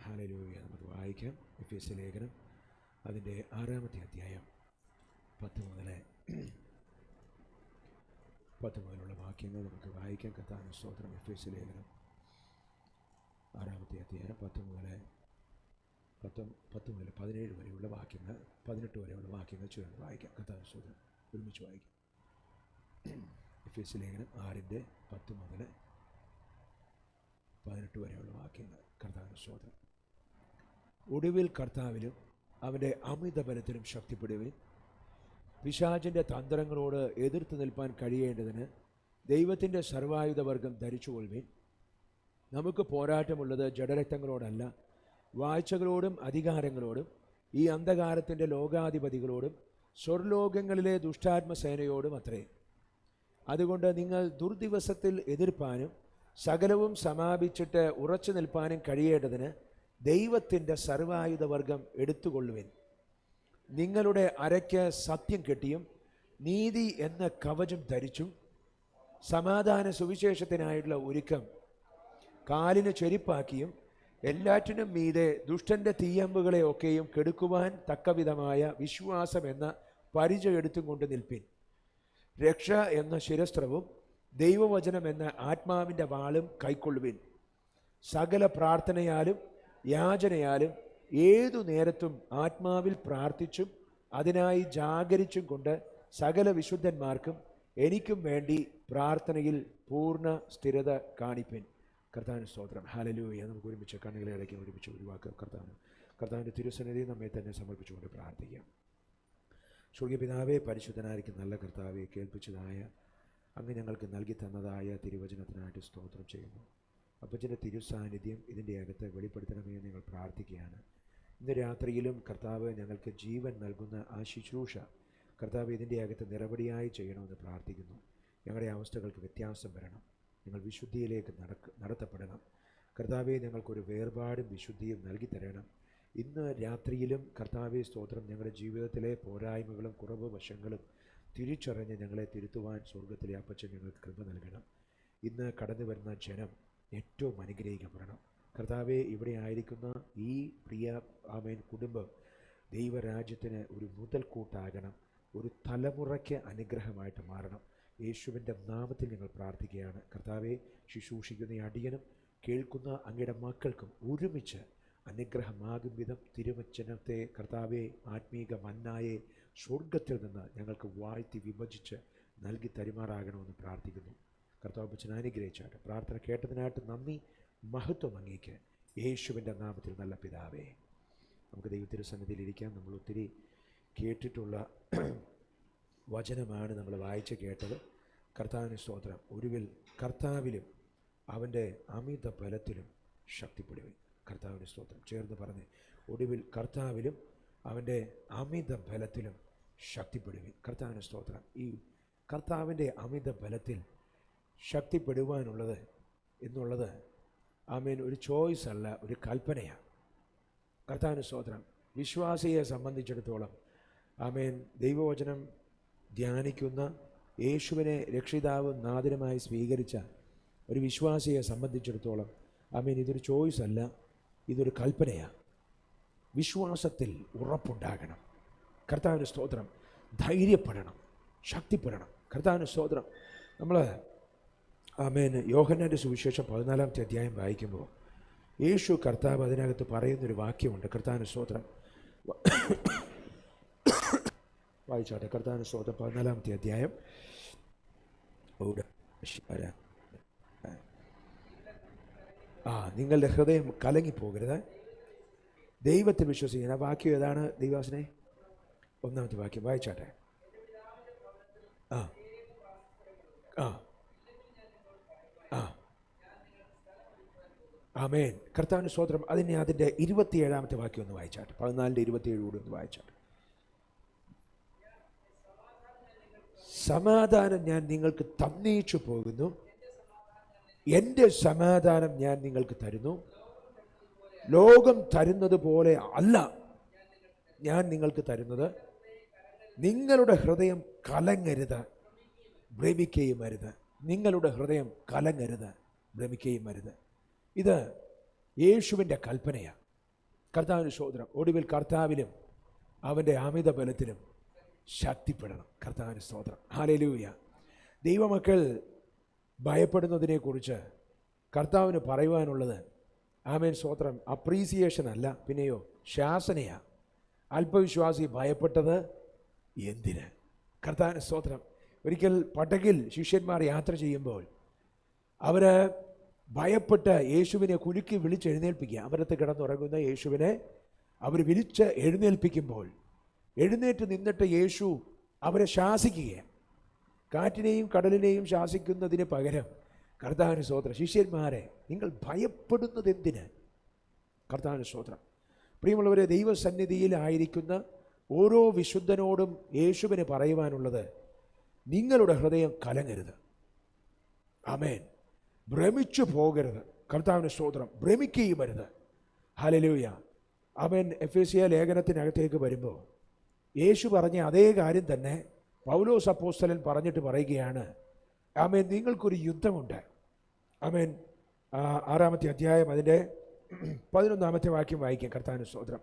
Hallelujah. നമുക്ക് വായിക്കാം എഫേസ്യ ലേഖനം അതിൻ്റെ 6-ാമത്തെ അധ്യായം 10 മുതലുള്ള വാക്യങ്ങൾ നമുക്ക് വായിക്കാം. കർത്താവിന് സ്തോത്രം. എഫേസ്യ ലേഖനം 6-ാമത്തെ അധ്യായം 10 മുതൽ 17 വരെയുള്ള വാക്യങ്ങൾ, 18 വരെയുള്ള വാക്യങ്ങൾ ചേർന്ന് വായിക്കാം. കർത്താവിന് സ്തോത്രം. ഒരുമിച്ച് വായിക്കാം. എഫേസ്യ ലേഖനം 6-10 മുതൽ 18 വരെയുള്ള വാക്യങ്ങൾ. കർത്താവിന് സ്തോത്രം. ഒടുവിൽ കർത്താവിലും അവൻ്റെ അമിത ബലത്തിലും ശക്തിപ്പെടുവിൻ. പിശാചിൻ്റെ തന്ത്രങ്ങളോട് എതിർത്ത് നിൽപ്പാൻ കഴിയേണ്ടതിന് ദൈവത്തിൻ്റെ സർവായുധവർഗം ധരിച്ചുകൊള്ളുവിൻ. നമുക്ക് പോരാട്ടമുള്ളത് ജഡരക്തങ്ങളോടല്ല, വാഴ്ചകളോടും അധികാരങ്ങളോടും ഈ അന്ധകാരത്തിൻ്റെ ലോകാധിപതികളോടും സ്വർലോകങ്ങളിലെ ദുഷ്ടാത്മസേനയോടും അത്രേ. അതുകൊണ്ട് നിങ്ങൾ ദുർദിവസത്തിൽ എതിർപ്പാനും സകലവും സമാപിച്ചിട്ട് ഉറച്ചു നിൽപ്പാനും കഴിയേണ്ടതിന് ദൈവത്തിൻ്റെ സർവായുധവർഗം എടുത്തുകൊള്ളുവിൻ. നിങ്ങളുടെ അരയ്ക്ക് സത്യം കെട്ടിയും നീതി എന്ന കവചം ധരിച്ചും സമാധാന സുവിശേഷത്തിനായിട്ടുള്ള ഒരുക്കം കാലിന് ചെരിപ്പാക്കിയും എല്ലാറ്റിനും മീതെ ദുഷ്ടൻ്റെ തീയമ്പുകളെ ഒക്കെയും കെടുക്കുവാൻ തക്കവിധമായ വിശ്വാസം എന്ന പരിച എടുത്തും കൊണ്ട് നിൽപ്പിൻ. രക്ഷ എന്ന ശിരസ്ത്രവും ദൈവവചനം എന്ന ആത്മാവിൻ്റെ വാളും കൈക്കൊള്ളുവിൻ. സകല പ്രാർത്ഥനയാലും യാചനയാലും ഏതു നേരത്തും ആത്മാവിൽ പ്രാർത്ഥിച്ചും അതിനായി ജാഗരിച്ചും കൊണ്ട് സകല വിശുദ്ധന്മാർക്കും എനിക്കും വേണ്ടി പ്രാർത്ഥനയിൽ പൂർണ്ണ സ്ഥിരത കാണിപ്പിൻ. കർത്താവിന് സ്തോത്രം. ഹല്ലേലൂയ. നമുക്ക് ഒരുമിച്ച് കണ്ണുകളെ അടയ്ക്കാൻ ഒരുമിച്ച് ഒരു വാക്ക് കർത്താവിൻ്റെ തിരുസന്നിധി നമ്മെ തന്നെ സമർപ്പിച്ചുകൊണ്ട് പ്രാർത്ഥിക്കാം. സ്വർഗ്ഗീയ പിതാവേ, പരിശുദ്ധനായിരിക്കും നല്ല കർത്താവെ, കേൾപ്പിച്ചതായ അങ്ങ് ഞങ്ങൾക്ക് നൽകി തന്നതായ തിരുവചനത്തിനായിട്ട് സ്തോത്രം ചെയ്യുന്നു. അപ്പച്ചൻ്റെ തിരുസാന്നിധ്യം ഇതിൻ്റെ അകത്ത് വെളിപ്പെടുത്തണമെന്ന് ഞങ്ങൾ പ്രാർത്ഥിക്കുകയാണ്. ഇന്ന് രാത്രിയിലും കർത്താവ് ഞങ്ങൾക്ക് ജീവൻ നൽകുന്ന ആ ശുശ്രൂഷ കർത്താവ് ഇതിൻ്റെ അകത്ത് നിറപടിയായി ചെയ്യണമെന്ന് പ്രാർത്ഥിക്കുന്നു. ഞങ്ങളുടെ അവസ്ഥകൾക്ക് വ്യത്യാസം വരണം. ഞങ്ങൾ വിശുദ്ധിയിലേക്ക് നടത്തപ്പെടണം. കർത്താവെ, ഞങ്ങൾക്കൊരു വേർപാടും വിശുദ്ധിയും നൽകി തരണം. ഇന്ന് രാത്രിയിലും കർത്താവെ സ്തോത്രം, ഞങ്ങളുടെ ജീവിതത്തിലെ പോരായ്മകളും കുറവ് വശങ്ങളും തിരിച്ചറിഞ്ഞ് ഞങ്ങളെ തിരുത്തുവാൻ സ്വർഗത്തിലെ അപ്പച്ചൻ ഞങ്ങൾക്ക് കൃപ നൽകണം. ഇന്ന് കടന്നു വരുന്ന ജനം ഏറ്റവും അനുഗ്രഹിക്കപ്പെടണം. കർത്താവെ, ഇവിടെ ആയിരിക്കുന്ന ഈ പ്രിയ കുടുംബം ദൈവരാജ്യത്തിന് ഒരു മുതൽക്കൂട്ടാകണം, ഒരു തലമുറയ്ക്ക് അനുഗ്രഹമായിട്ട് മാറണം. യേശുവിൻ്റെ നാമത്തിൽ ഞങ്ങൾ പ്രാർത്ഥിക്കുകയാണ്. കർത്താവെ, ശുശ്രൂഷിക്കുന്ന അടിയനും കേൾക്കുന്ന അങ്ങയുടെ മക്കൾക്കും ഒരുമിച്ച് അനുഗ്രഹമാകും വിധം തിരുവചനത്തെ കർത്താവെ, ആത്മീക മന്നായെ സ്വർഗത്തിൽ നിന്ന് ഞങ്ങൾക്ക് വാഴ്ത്തി വിഭജിച്ച് നൽകി തരുമാറാകണമെന്ന് പ്രാർത്ഥിക്കുന്നു. കർത്താവ് അപ്പച്ചൻ അനുഗ്രഹിച്ചാട്ട് പ്രാർത്ഥന കേട്ടതിനായിട്ട് നന്ദി, മഹത്വം അങ്ങേക്ക്. യേശുവിൻ്റെ നാമത്തിൽ നല്ല പിതാവേ. നമുക്ക് ദൈവത്തിരുസന്നിധിയിലിരിക്കാം. നമ്മൾ ഒത്തിരി കേട്ടിട്ടുള്ള വചനമാണ് നമ്മൾ വായിച്ച് കേട്ടത്. കർത്താവിന് സ്തോത്രം. ഒടുവിൽ കർത്താവിലും അവൻ്റെ അമിത ബലത്തിലും ശക്തിപ്പെടുവിൻ. കർത്താവിന് സ്തോത്രം. ചേർന്ന് പറഞ്ഞ്, ഒടുവിൽ കർത്താവിലും അവൻ്റെ അമിത ബലത്തിലും ശക്തിപ്പെടുവിൻ. കർത്താവിന് സ്തോത്രം. ഈ കർത്താവിൻ്റെ അമിത ബലത്തിൽ ശക്തിപ്പെടുവാനുള്ളത് എന്നുള്ളത് ആമേൻ ഒരു ചോയ്സ് അല്ല, ഒരു കൽപ്പനയാണ്. കർത്താവിന് സ്തോത്രം. വിശ്വാസിയെ സംബന്ധിച്ചിടത്തോളം ആമേൻ ദൈവവചനം ധ്യാനിക്കുന്ന, യേശുവിനെ രക്ഷിതാവും നാഥനുമായി സ്വീകരിച്ച ഒരു വിശ്വാസിയെ സംബന്ധിച്ചിടത്തോളം ആമേൻ ഇതൊരു ചോയ്സ് അല്ല, ഇതൊരു കൽപ്പനയാണ്. വിശ്വാസത്തിൽ ഉറപ്പുണ്ടാകണം. കർത്താവിന് സ്തോത്രം. ധൈര്യപ്പെടണം, ശക്തിപ്പെടണം. കർത്താവിന് സ്തോത്രം. നമ്മൾ ആമേൻ യോഹന്നാൻ്റെ സുവിശേഷം 14-ാമത്തെ അധ്യായം വായിക്കുമ്പോൾ യേശു കർത്താവ് അതിനകത്ത് പറയുന്നൊരു വാക്യമുണ്ട്. കർത്താവിന് സ്തോത്രം. വായിച്ചാട്ടെ. കർത്താവിന് സ്തോത്രം. 14-ാമത്തെ അധ്യായം. നിങ്ങളുടെ ഹൃദയം കലങ്ങിപ്പോകരുത്, ദൈവത്തിൽ വിശ്വസിക്കുന്ന. ആ വാക്യം ഏതാണ് ദൈവാസനെ? 1-ാമത്തെ വാക്യം വായിച്ചാട്ടെ. ആമേൻ. കർത്താവിന് സ്തോത്രം. അതിൻ്റെ 27-ാമത്തെ വാക്യം ഒന്ന് വായിച്ചാട്ടെ. 14-27 കൂടി ഒന്ന് വായിച്ചാട്ടെ. സമാധാനം ഞാൻ നിങ്ങൾക്ക് തന്നേച്ചു പോകുന്നു, എൻ്റെ സമാധാനം ഞാൻ നിങ്ങൾക്ക് തരുന്നു. ലോകം തരുന്നത് പോലെ അല്ല ഞാൻ നിങ്ങൾക്ക് തരുന്നത്. നിങ്ങളുടെ ഹൃദയം കലങ്ങരുത്, ഭ്രമിക്കുകയും അരുത്. നിങ്ങളുടെ ഹൃദയം കലങ്ങരുത്, ഭ്രമിക്കുകയും അരുത്. ഇത് യേശുവിൻ്റെ കൽപ്പനയാണ്. കർത്താവിന് സ്തോത്രം. ഒടുവിൽ കർത്താവിലും അവൻ്റെ അമിത ബലത്തിലും ശക്തിപ്പെടണം. കർത്താവിന് സ്തോത്രം. ഹല്ലേലൂയ. ദൈവമക്കൾ ഭയപ്പെടുന്നതിനെക്കുറിച്ച് കർത്താവിന് പറയുവാനുള്ളത് ആമേൻ സ്തോത്രം അപ്രീസിയേഷൻ അല്ല, പിന്നെയോ ശാസനയാ. അല്പവിശ്വാസി ഭയപ്പെട്ടത് എന്തിന്? കർത്താവിന് സ്തോത്രം. ഒരിക്കൽ പടകിൽ ശിഷ്യന്മാർ യാത്ര ചെയ്യുമ്പോൾ അവർ ഭയപ്പെട്ട് യേശുവിനെ കുലുക്കി വിളിച്ചെഴുന്നേൽപ്പിക്കുക. അവരത്ത് കിടന്നുറങ്ങുന്ന യേശുവിനെ അവർ വിളിച്ച് എഴുന്നേൽപ്പിക്കുമ്പോൾ എഴുന്നേറ്റ് നിന്നിട്ട് യേശു അവരെ ശാസിക്കുകയാണ്. കാറ്റിനെയും കടലിനെയും ശാസിക്കുന്നതിന് പകരം കർത്താവിന് സ്തോത്രം, ശിഷ്യന്മാരെ നിങ്ങൾ ഭയപ്പെടുന്നത് എന്തിന്? കർത്താവിന് സ്തോത്രം. പ്രിയമുള്ളവരെ, ദൈവസന്നിധിയിലായിരിക്കുന്ന ഓരോ വിശുദ്ധനോടും യേശുവിന് പറയുവാനുള്ളത്, നിങ്ങളുടെ ഹൃദയം കലങ്ങരുത്. ആമേൻ. ഭ്രമിച്ചു പോകരുത്. കർത്താവിന് സ്തോത്രം. ഭ്രമിക്കുകയും വരുത്. ഹല്ലേലൂയ. ആമേൻ. എഫെസ്യ ലേഖനത്തിനകത്തേക്ക് വരുമ്പോൾ യേശു പറഞ്ഞ അതേ കാര്യം തന്നെ പൗലോസ് അപ്പോസ്തലൻ പറഞ്ഞിട്ട് പറയുകയാണ്. ആമേൻ. നിങ്ങൾക്കൊരു യുദ്ധമുണ്ട്. ആമേൻ. 6-ാമത്തെ അധ്യായം അതിൻ്റെ 11-ാമത്തെ വാക്യം വായിക്കാം. കർത്താവിന് സ്തോത്രം.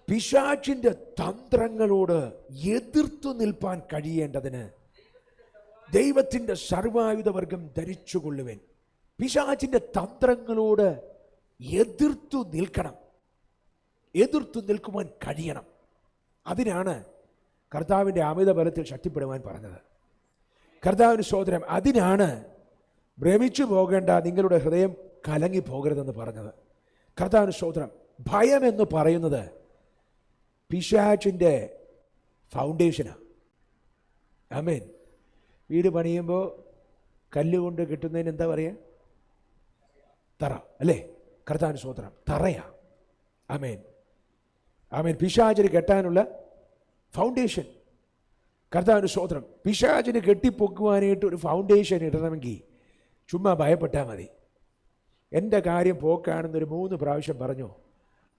പിശാചിൻ്റെ തന്ത്രങ്ങളോട് എതിർത്തു നിൽപ്പാൻ കഴിയേണ്ടതിന് ദൈവത്തിൻ്റെ സർവായുധവർഗം ധരിച്ചുകൊള്ളുവേൻ. പിശാചിൻ്റെ തന്ത്രങ്ങളോട് എതിർത്തു നിൽക്കണം. എതിർത്തു നിൽക്കുവാൻ കഴിയണം. അതിനാണ് കർത്താവിൻ്റെ അമിത ബലത്തിൽ ശക്തിപ്പെടുവാൻ പറഞ്ഞത്. കർത്താവിന് സ്തോത്രം. അതിനാണ് ഭ്രമിച്ചു പോകേണ്ട, നിങ്ങളുടെ ഹൃദയം കലങ്ങി പോകരുതെന്ന് പറഞ്ഞത്. കർത്താവിന് സ്തോത്രം. ഭയം എന്ന് പറയുന്നത് പിശാചിൻ്റെ ഫൗണ്ടേഷനാണ്. ആമേൻ. വീട് പണിയുമ്പോൾ കല്ലുകൊണ്ട് കിട്ടുന്നതിന് എന്താ പറയുക? തറ അല്ലേ? കർത്താവിന് സ്തോത്രം. തറയാ. ആമേൻ. ആമേൻ. പിശാചിന് കെട്ടാനുള്ള ഫൗണ്ടേഷൻ. കർത്താവിന് സ്തോത്രം. പിശാചിന് കെട്ടിപ്പൊക്കുവാനായിട്ട് ഒരു ഫൗണ്ടേഷൻ ഇടണമെങ്കിൽ ചുമ്മാ ഭയപ്പെട്ടാൽ മതി. എൻ്റെ കാര്യം പോക്കാണെന്നൊരു 3 പ്രാവശ്യം പറഞ്ഞു,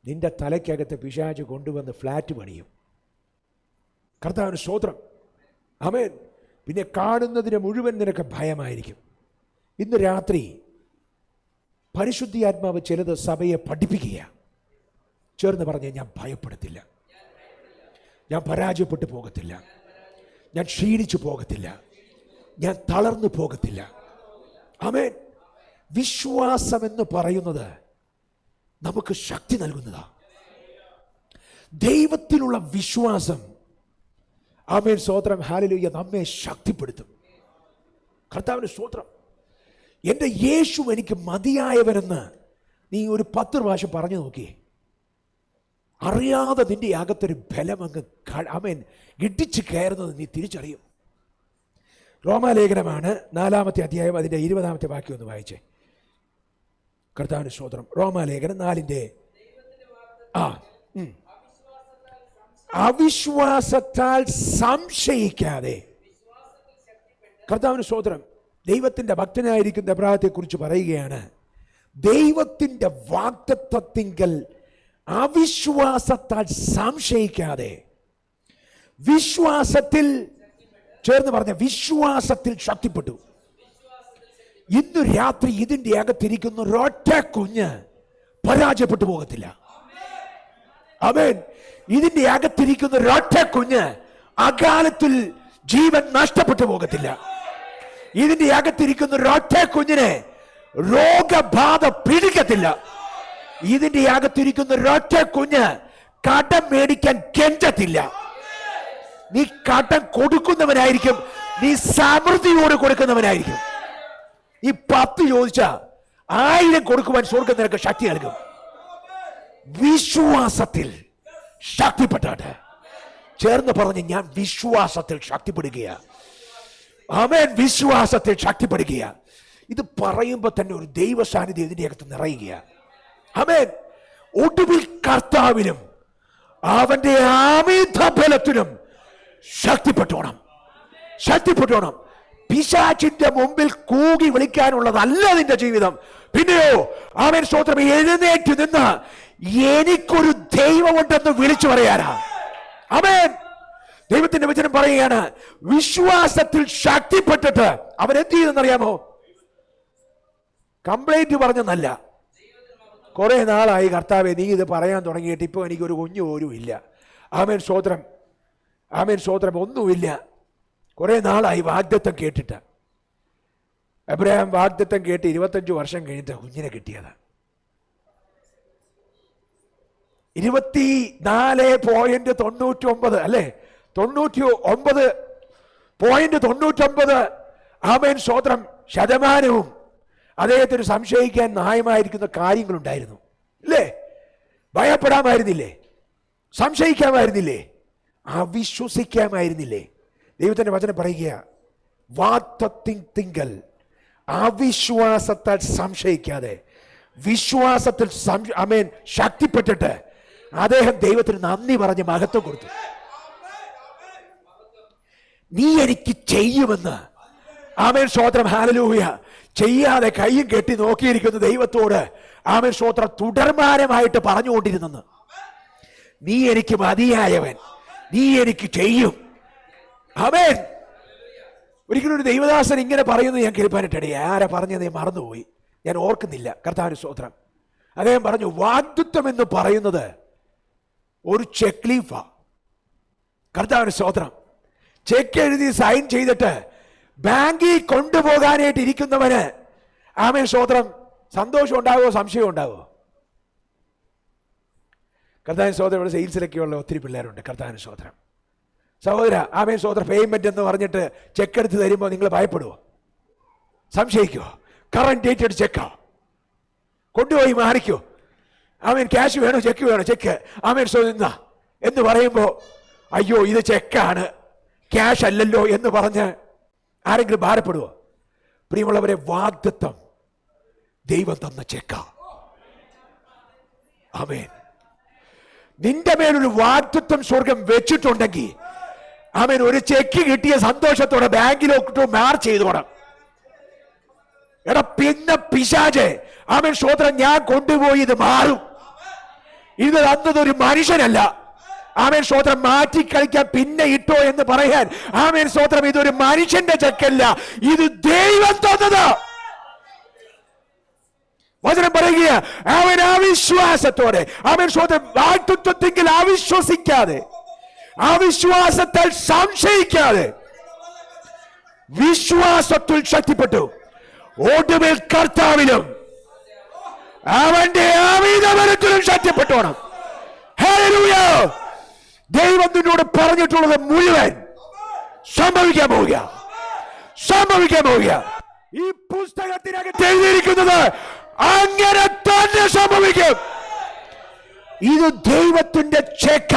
നിൻ്റെ തലയ്ക്കകത്ത് പിശാച് കൊണ്ടുവന്ന് ഫ്ലാറ്റ് പണിയും. കർത്താവിന് സ്തോത്രം. ആമേൻ. പിന്നെ കാണുന്നതിന് മുഴുവൻ നിനക്ക് ഭയമായിരിക്കും. ഇന്ന് രാത്രി പരിശുദ്ധാത്മാവ് ചിലത് സഭയെ പഠിപ്പിക്കുക. ചേർന്ന് പറഞ്ഞ്, ഞാൻ ഭയപ്പെടത്തില്ല, ഞാൻ പരാജയപ്പെട്ടു പോകത്തില്ല, ഞാൻ ക്ഷീണിച്ചു പോകത്തില്ല, ഞാൻ തളർന്നു പോകത്തില്ല. ആമേൻ. വിശ്വാസം എന്ന് പറയുന്നത് നമുക്ക് ശക്തി നൽകുന്നതാണ്. ദൈവത്തിലുള്ള വിശ്വാസം, ആമേൻ സ്തോത്രം, ഹല്ലേലൂയ, നമ്മെ ശക്തിപ്പെടുത്തും. കർത്താവിന് സ്തോത്രം. എൻ്റെ യേശു എനിക്ക് മതിയായവനെന്ന് നീ ഒരു 10 പ്രാവശ്യം പറഞ്ഞു നോക്കിയേ. അറിയാതെ നിന്റെ അകത്തൊരു ബലം അങ്ങ് ആമേൻ ഇടിച്ചു കയറുന്നത് നീ തിരിച്ചറിയും. റോമാലേഖനമാണ് 4-ാമത്തെ അധ്യായം അതിൻ്റെ 20-ാമത്തെ വാക്യം ഒന്ന് വായിച്ചേ. കർത്താവിന് സ്തോത്രം. റോമാലേഖനം 4-ന്റെ അവിശ്വാസത്താൽ സംശയിക്കാതെ. കർത്താവിന് സ്തോത്രം. ദൈവത്തിൻ്റെ ഭക്തനായിരിക്കുന്ന എബ്രായത്തെക്കുറിച്ച് പറയുകയാണ്, ദൈവത്തിൻ്റെ വാഗ്ദത്തത്തിങ്കൽ അവിശ്വാസത്താൽ സംശയിക്കാതെ വിശ്വാസത്തിൽ, ചേർന്ന് പറഞ്ഞ, വിശ്വാസത്തിൽ ശക്തിപ്പെട്ടു. ഇന്ന് രാത്രി ഇതിൻ്റെ അകത്തിരിക്കുന്ന ഒരൊറ്റ കുഞ്ഞ് പരാജയപ്പെട്ടു പോകത്തില്ല. ആമേൻ. ഇതിൻ്റെ അകത്തിരിക്കുന്ന ഒരൊറ്റ കുഞ്ഞ് അകാലത്തിൽ ജീവൻ നഷ്ടപ്പെട്ടു പോകത്തില്ല. ഇതിൻ്റെ അകത്തിരിക്കുന്ന ഒരൊറ്റ കുഞ്ഞിനെ രോഗബാധ പിടിക്കത്തില്ല. ഇതിൻ്റെ അകത്തിരിക്കുന്ന ഒരൊറ്റ കുഞ്ഞ് കടം മേടിക്കാൻ കെഞ്ചത്തില്ല. നീ കടം കൊടുക്കുന്നവനായിരിക്കും, നീ സമൃദ്ധിയോട് കൊടുക്കുന്നവനായിരിക്കും. ഈ 10 ചോദിച്ചാ 1000 കൊടുക്കുവാൻ സ്വർഗ്ഗം നിനക്ക് ശക്തി നൽകും. വിശ്വാസത്തിൽ ശക്തിപ്പെട്ടാട്ടെ. ചേർന്ന് പറഞ്ഞ്, ഞാൻ വിശ്വാസത്തിൽ ശക്തിപ്പെടുകയാ. ആമേൻ. വിശ്വാസത്തിൽ ശക്തിപ്പെടുകയാ. ഇത് പറയുമ്പോൾ തന്നെ ഒരു ദൈവ സാന്നിധ്യം ഇതിൻ്റെ അകത്ത് നിറയുകയാ. ആമേൻ. ഒടുവിൽ കർത്താവിലും അവന്റെ അമിത ബലത്തിലും ശക്തിപ്പെട്ടോണം. ശക്തിപ്പെട്ടോണം. പിശാചിന്റെ മുമ്പിൽ കൂകി വിളിക്കാനുള്ളതല്ല നിന്റെ ജീവിതം. പിന്നെയോ ആമേൻ സ്തോത്രം, എഴുന്നേറ്റ് നിന്ന് എനിക്കൊരു ദൈവമുണ്ടെന്ന് വിളിച്ചു പറയാനാ. ആമേൻ. ദൈവത്തിന്റെ വചനം പറയുകയാണ്, വിശ്വാസത്തിൽ ശക്തിപ്പെട്ടിട്ട് അവൻ എന്ത് ചെയ്തെന്നറിയാമോ? കംപ്ലൈന്റ് പറഞ്ഞെന്നല്ല. കുറെ നാളായി കർത്താവെ നീ ഇത് പറയാൻ തുടങ്ങിയിട്ട് ഇപ്പോൾ എനിക്കൊരു കുഞ്ഞു പോലും ഇല്ല. ആമേൻ സ്തോത്രം, ആമേൻ സ്തോത്രം. ഒന്നുമില്ല. കുറെ നാളായി വാഗ്ദത്തം കേട്ടിട്ട്. അബ്രഹാം വാഗ്ദത്തം കേട്ട് 25 വർഷം കഴിഞ്ഞിട്ട് കുഞ്ഞിനെ കിട്ടിയത്. 24.99 അല്ലേ, 99.99 ആമേൻ സ്തോത്രം ശതമാനവും അദ്ദേഹത്തിന് സംശയിക്കാൻ ന്യായമായിരിക്കുന്ന കാര്യങ്ങളുണ്ടായിരുന്നു. ഇല്ലേ? ഭയപ്പെടാമായിരുന്നില്ലേ? സംശയിക്കാമായിരുന്നില്ലേ? അവിശ്വസിക്കാമായിരുന്നില്ലേ? ദൈവത്തിന്റെ വചനം പറയുക, വാഗ്ദത്തത്തിങ്കൽ അവിശ്വാസത്താൽ സംശയിക്കാതെ വിശ്വാസത്തിൽ ആമേൻ ശക്തിപ്പെട്ടിട്ട് അദ്ദേഹം ദൈവത്തിന് നന്ദി പറഞ്ഞ് മഹത്വം കൊടുത്തു. നീ എനിക്ക് ചെയ്യുമെന്ന് ആമേൻ സ്തോത്രം ഹല്ലേലൂയ ചെയ്യാതെ കൈയും കെട്ടി നോക്കിയിരിക്കുന്ന ദൈവത്തോട് ആമേൻ സ്തോത്രം തുടർമാനമായിട്ട് പറഞ്ഞുകൊണ്ടിരുന്നെന്ന്. നീ എനിക്ക് മതിയായവൻ, നീ എനിക്ക് ചെയ്യും. ആമേൻ. ഒരിക്കലും ഒരു ദൈവദാസൻ ഇങ്ങനെ പറയുന്നത് ഞാൻ കേൾപ്പാനിട്ടേ. ആരാ പറഞ്ഞത് മറന്നുപോയി, ഞാൻ ഓർക്കുന്നില്ല. കർത്താവിന്റെ സ്തോത്രം. അദ്ദേഹം പറഞ്ഞു, വാഗ്ദത്തം എന്ന് പറയുന്നത് ഒരു ചെക്ക് ലീഫാ. കർത്താവിന്റെ സ്തോത്രം. ചെക്ക് എഴുതി സൈൻ ചെയ്തിട്ട് ബാങ്കിൽ കൊണ്ടുപോകാനായിട്ട് ഇരിക്കുന്നവന് ആമേൻ സ്തോത്രം സന്തോഷം ഉണ്ടാകുമോ സംശയം ഉണ്ടാകുമോ? കർത്താവിന്റെ സ്തോത്രം. ഇവിടെ സെയിൽസിലൊക്കെയുള്ള ഒത്തിരി പിള്ളേരുണ്ട്. കർത്താവിന്റെ സ്തോത്രം. സഹോദര, ആമേൻ സ്തോത്രം. പേയ്മെന്റ് എന്ന് പറഞ്ഞിട്ട് ചെക്ക് എടുത്ത് തരുമ്പോൾ നിങ്ങൾ ഭയപ്പെടുവോ? സംശയിക്കുമോ? കറന്റ് ഡേറ്റഡ് ചെക്കാ, കൊണ്ടുപോയി മാറിക്കോ. ആമേൻ ക്യാഷ് വേണോ ചെക്ക് വേണോ? ചെക്ക്. ആമേൻ സ്തോത്രം എന്ന് പറയുമ്പോൾ അയ്യോ ഇത് ചെക്കാണ് ക്യാഷ് അല്ലല്ലോ എന്ന് പറഞ്ഞ് ആരെങ്കിലും ഭാരപ്പെടുവോ? പ്രിയമുള്ളവരെ, വാഗ്ദത്തം ദൈവം തന്ന ചെക്കാ. ആമേൻ. നിന്റെ മേലൊരു വാഗ്ദത്തം സ്വർഗം വെച്ചിട്ടുണ്ടെങ്കിൽ ആമേൻ ഒരു ചെക്ക് കിട്ടിയ സന്തോഷത്തോടെ ബാങ്കിലോട്ട് മാർച്ച് ചെയ്തോണം. എടാ പിന്നെ പിശാചേ ആമേൻ സ്തോത്രം ഞാൻ കൊണ്ടുപോയി ഇത് മാറും, ഇത് തന്നതൊരു മനുഷ്യനല്ല, ആമേൻ സ്തോത്രം മാറ്റി കളിക്കാൻ പിന്നെ ഇട്ടോ എന്ന് പറയാൻ ആമേൻ സ്തോത്രം ഇതൊരു മനുഷ്യന്റെ ചെക്കല്ല, ഇത് ദൈവം തന്നത്. വചനം പറയുക, അവൻ അവിശ്വാസത്തോടെ ആമേൻ സ്തോത്രം വാഗ്ദത്തത്തിൽ അവിശ്വസിക്കാതെ അവിശ്വാസത്താൽ സംശയിക്കാതെ വിശ്വാസത്തിൽ ശക്തിപ്പെട്ടു. ഒടുവിൽ കർത്താവിലും അവന്റെ അമിതബലത്തിലും ശക്തിപ്പെട്ടോണം. ഹല്ലേലൂയ. ദൈവം നിന്നോട് പറഞ്ഞിട്ടുള്ളത് മുഴുവൻ സംഭവിക്കാൻ പോവുക, സംഭവിക്കാൻ പോവുക. ഈ പുസ്തകത്തിനകത്ത് എഴുതിയിരിക്കുന്നത് അങ്ങനെ തന്നെ സംഭവിക്കും. ഇത് ദൈവത്തിന്റെ ചെക്ക,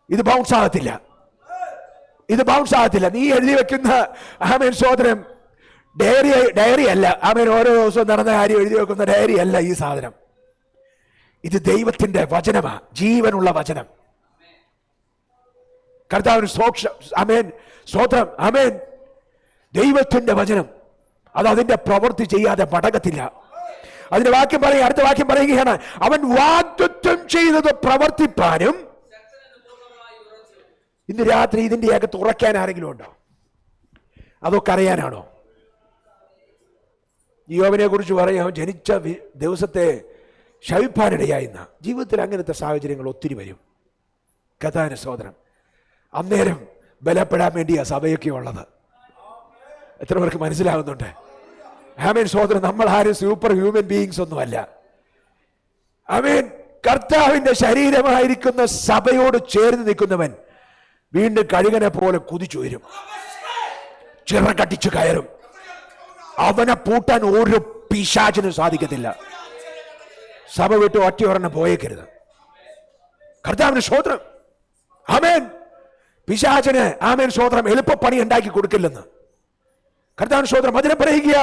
ഇത് ബൗൺസ് ആകത്തില്ല, ഇത് ബൗൺസ് ആകത്തില്ല. നീ എഴുതി വെക്കുന്ന ആമേൻ സോദരം ഡയറി അല്ല. ആമേൻ ഓരോ ദിവസവും നടന്ന കാര്യം എഴുതി വെക്കുന്ന ഡയറി അല്ല ഈ സാധനം. ഇത് ദൈവത്തിന്റെ വചനമാ, ജീവനുള്ള വചനം. കർത്താവിന് ആമേൻ സ്തോത്രം. ആമേൻ. ദൈവത്തിന്റെ വചനം അത് അതിന്റെ പ്രവൃത്തി ചെയ്യാതെ മടങ്ങത്തില്ല. അതിന്റെ വാക്യം പറയുക, അടുത്ത വാക്യം പറയുകയാണ്, അവൻ വാഗ്ദത്തം ചെയ്തത് പ്രവർത്തിപ്പാനും. ഇന്ന് രാത്രി ഇതിന്റെ അകത്ത് ഉറക്കാൻ ആരെങ്കിലും ഉണ്ടോ? അതൊക്കെ അറിയാനാണോ? യോബിനെ കുറിച്ച് പറയാം, ജനിച്ച ദിവസത്തെ ശവിപ്പാനിടയായിരുന്ന. ജീവിതത്തിൽ അങ്ങനത്തെ സാഹചര്യങ്ങൾ ഒത്തിരി വരും. കർത്താവിന്റെ സ്തോത്രം. അന്നേരം ബലപ്പെടാൻ വേണ്ടിയാ സഭയൊക്കെ ഉള്ളത്. എത്ര പേർക്ക് മനസ്സിലാകുന്നുണ്ട്? ആമേൻ സ്തോത്രം. നമ്മൾ ആരും സൂപ്പർ ഹ്യൂമൻ ബീയിങ്സ് ഒന്നുമല്ല. ആമേൻ. കർത്താവിന്റെ ശരീരമായിരിക്കുന്ന സഭയോട് ചേർന്ന് നിൽക്കുന്നവൻ വീണ്ടും കഴുകനെ പോലെ കുതിച്ചുയരും, ചിറകടിച്ചു കയറും. അവനെ പൂട്ടാൻ ഒരു പിശാചിനും സാധിക്കത്തില്ല. സഭ വിട്ട് ഒറ്റയൊരെണ്ണം പോയേക്കരുത്. കർത്താവിന് സ്തോത്രം. ആമേൻ. പിശാചിന് ആമേൻ സ്തോത്രം എളുപ്പപ്പണി ഉണ്ടാക്കി കൊടുക്കില്ലെന്ന്. കർത്താവിന് സ്തോത്രം. അതിനെ പറയുക,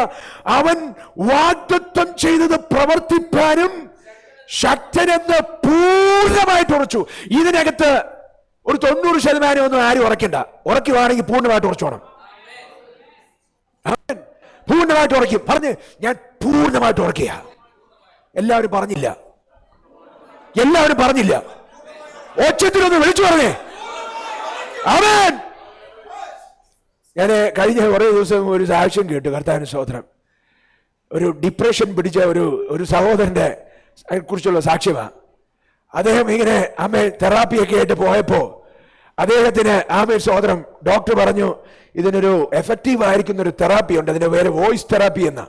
അവൻ വാഗ്ദത്തം ചെയ്തത് പ്രവർത്തിപ്പാനും ശക്തനെന്ന് പൂർണ്ണമായിട്ട് ഉറച്ചു. ഇതിനകത്ത് ഒരു 90% ഒന്നും ആരും ഉറക്കണ്ട. ഉറക്കുവാണെങ്കിൽ പൂർണ്ണമായിട്ട് ഉറച്ചോണം. പൂർണ്ണമായിട്ട് ഉറക്കും. പറഞ്ഞ് ഞാൻ പൂർണ്ണമായിട്ട് ഉറക്കുക. എല്ലാവരും പറഞ്ഞില്ല, എല്ലാവരും പറഞ്ഞില്ല. ഒച്ചത്തിലൊന്ന് വിളിച്ചു പറഞ്ഞേ. ആമേൻ. ഞാൻ കഴിഞ്ഞ കുറേ ദിവസം ഒരു സാക്ഷ്യം കേട്ടു. കർത്താവിന് സ്തോത്രം. ഒരു ഡിപ്രഷൻ പിടിച്ച ഒരു സഹോദരന്റെ കുറിച്ചുള്ള സാക്ഷ്യമാണ്. അദ്ദേഹം ഇങ്ങനെ തെറാപ്പിയൊക്കെ ആയിട്ട് പോയപ്പോൾ അദ്ദേഹത്തിന് സ്തോത്രം ഡോക്ടർ പറഞ്ഞു ഇതിനൊരു എഫക്റ്റീവ് ആയിരിക്കുന്ന ഒരു തെറാപ്പി ഉണ്ട്, അതിന്റെ പേര് വോയിസ് തെറാപ്പി എന്ന.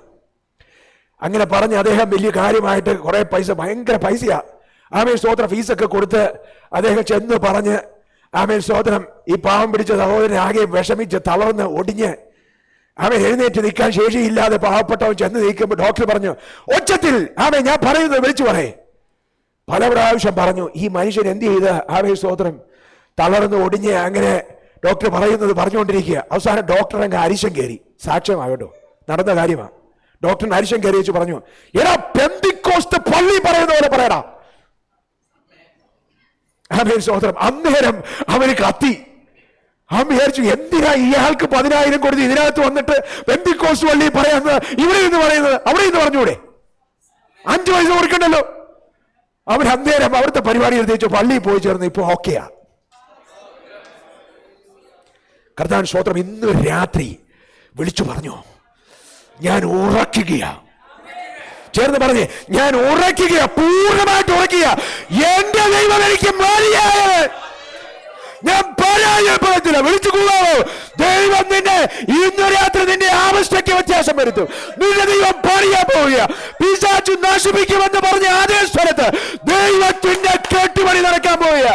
അങ്ങനെ പറഞ്ഞ് അദ്ദേഹം വലിയ കാര്യമായിട്ട് കുറെ പൈസ, ഭയങ്കര പൈസയാ സ്തോത്രം, ഫീസൊക്കെ കൊടുത്ത് അദ്ദേഹം ചെന്ന് പറഞ്ഞ് സ്തോത്രം ഈ പാവം പിടിച്ച സഹോദരൻ ആകെ വിഷമിച്ച് തളർന്ന് ഒടിഞ്ഞ് എഴുന്നേറ്റ് നിൽക്കാൻ ശേഷിയില്ലാതെ പാവപ്പെട്ടവൻ ചെന്ന് നിൽക്കുമ്പോൾ ഡോക്ടർ പറഞ്ഞു ഒച്ചത്തിൽ ഞാൻ പറയുന്നത് വിളിച്ചു പറയേ. പല പ്രാവശ്യം പറഞ്ഞു. ഈ മനുഷ്യൻ എന്ത് ചെയ്ത് സ്തോത്രം തളർന്ന് ഒടിഞ്ഞ് അങ്ങനെ ഡോക്ടർ പറയുന്നത് പറഞ്ഞുകൊണ്ടിരിക്കുക. അവസാനം ഡോക്ടർ അങ്ങ് അരിശം കയറി. സാക്ഷ്യമാകട്ടോ, നടന്ന കാര്യമാണ്. ഡോക്ടറിന് അരിശം കയറി വെച്ച് പറഞ്ഞു, എടാ പെന്തിക്കോസ്ത് പള്ളി പറയുന്ന പോലെ പറയടാ. സ്തോത്രം. അന്നേരം അവന് കത്തി. അവൻ വിചാരിച്ചു എന്തിനാ ഇയാൾക്ക് 10,000 കൊടുത്ത് ഇതിനകത്ത് വന്നിട്ട് പെന്തിക്കോസ്ത് പള്ളി പറയാന്ന് ഇവിടെ നിന്ന് പറയുന്നത്, അവിടെ നിന്ന് പറഞ്ഞൂടെ? 5 പൈസ കൊടുക്കണ്ടല്ലോ. അവൻ അന്നേരം അവിടുത്തെ പരിപാടി എടുത്തു പള്ളിയിൽ പോയി ചേർന്ന് ഇപ്പൊ ഓക്കെയാ. കർത്താവിന്റെ സ്തോത്രം. ഇന്ന് രാത്രി വിളിച്ചു പറഞ്ഞു ഞാൻ ഉറക്കുകയാ. ചേർന്ന് പറഞ്ഞേ, ഞാൻ ഉറക്കുക, പൂർണ്ണമായിട്ട് ഉറക്കുക. എന്റെ ദൈവം എനിക്ക് മതിയായവൻ, ഞാൻ പരാജയപ്പെടത്തില്ല. വിളിച്ചു കൂടാവോ? ദൈവം നിന്നെ ഇന്ന് രാത്രി നിന്റെ ആവശ്യക്ക് വ്യത്യാസം വരുത്തും. നിന്റെ ദൈവം പണിയാൻ പോവുക. പിശാചു നശിപ്പിക്കുമെന്ന് പറഞ്ഞ അതേ സ്ഥലത്ത് ദൈവത്തിന്റെ കെട്ടുപണി നടക്കാൻ പോവുക.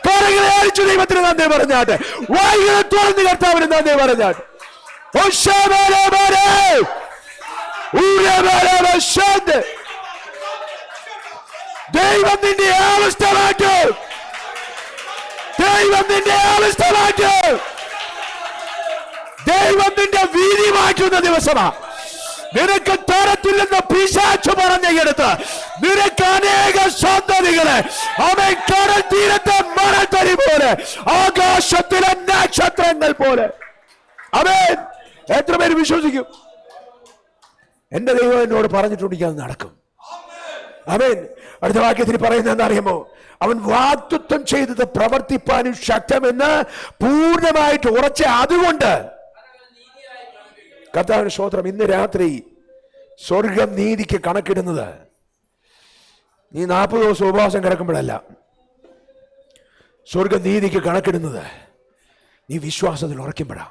കരകളെ അടിച്ചു ദൈവത്തിന് നന്ദി പറഞ്ഞാട്ടെ, വായുകളെ തുറന്ന് കർത്താവിന് നന്ദി പറഞ്ഞാട്ടെ. ദൈവം നിന്റെ അവസ്ഥ മാറ്റും. ദൈവം നിന്റെ അവസ്ഥ മാറ്റും. ദൈവം നിന്റെ വീതി മാറ്റുന്ന ദിവസമാ. നിനക്ക് തരത്തില്ലെന്ന് പിശാചു പറഞ്ഞെടുത്ത് നിനക്ക് അനേക സന്തതികളെ അവൻ കടൽ തീരത്തെ മണൽത്തരി പോലെ, ആകാശത്തിലെ നക്ഷത്രങ്ങൾ പോലെ. അവൻ എത്ര പേര് വിശ്വസിക്കും? എന്റെ ദൈവം എന്നോട് പറഞ്ഞിട്ടുണ്ടെങ്കിൽ അത് നടക്കും. അവൻ അടുത്ത വാക്യത്തിൽ പറയുന്നത് എന്താ അറിയാമോ? അവൻ വാഗ്ദത്തം ചെയ്തത് പ്രവർത്തിപ്പാനും ശക്തമെന്ന് പൂർണ്ണമായിട്ട് ഉറച്ച. അതുകൊണ്ട് കർത്താവിന്റെ സ്തോത്രം. ഇന്ന് രാത്രി സ്വർഗം നീതിക്ക് കണക്കിടുന്നത് നീ 40 ദിവസം ഉപവാസം കിടക്കുമ്പോഴല്ല. സ്വർഗം നീതിക്ക് കണക്കിടുന്നത് നീ വിശ്വാസത്തിൽ ഉറയ്ക്കുമ്പോഴാ.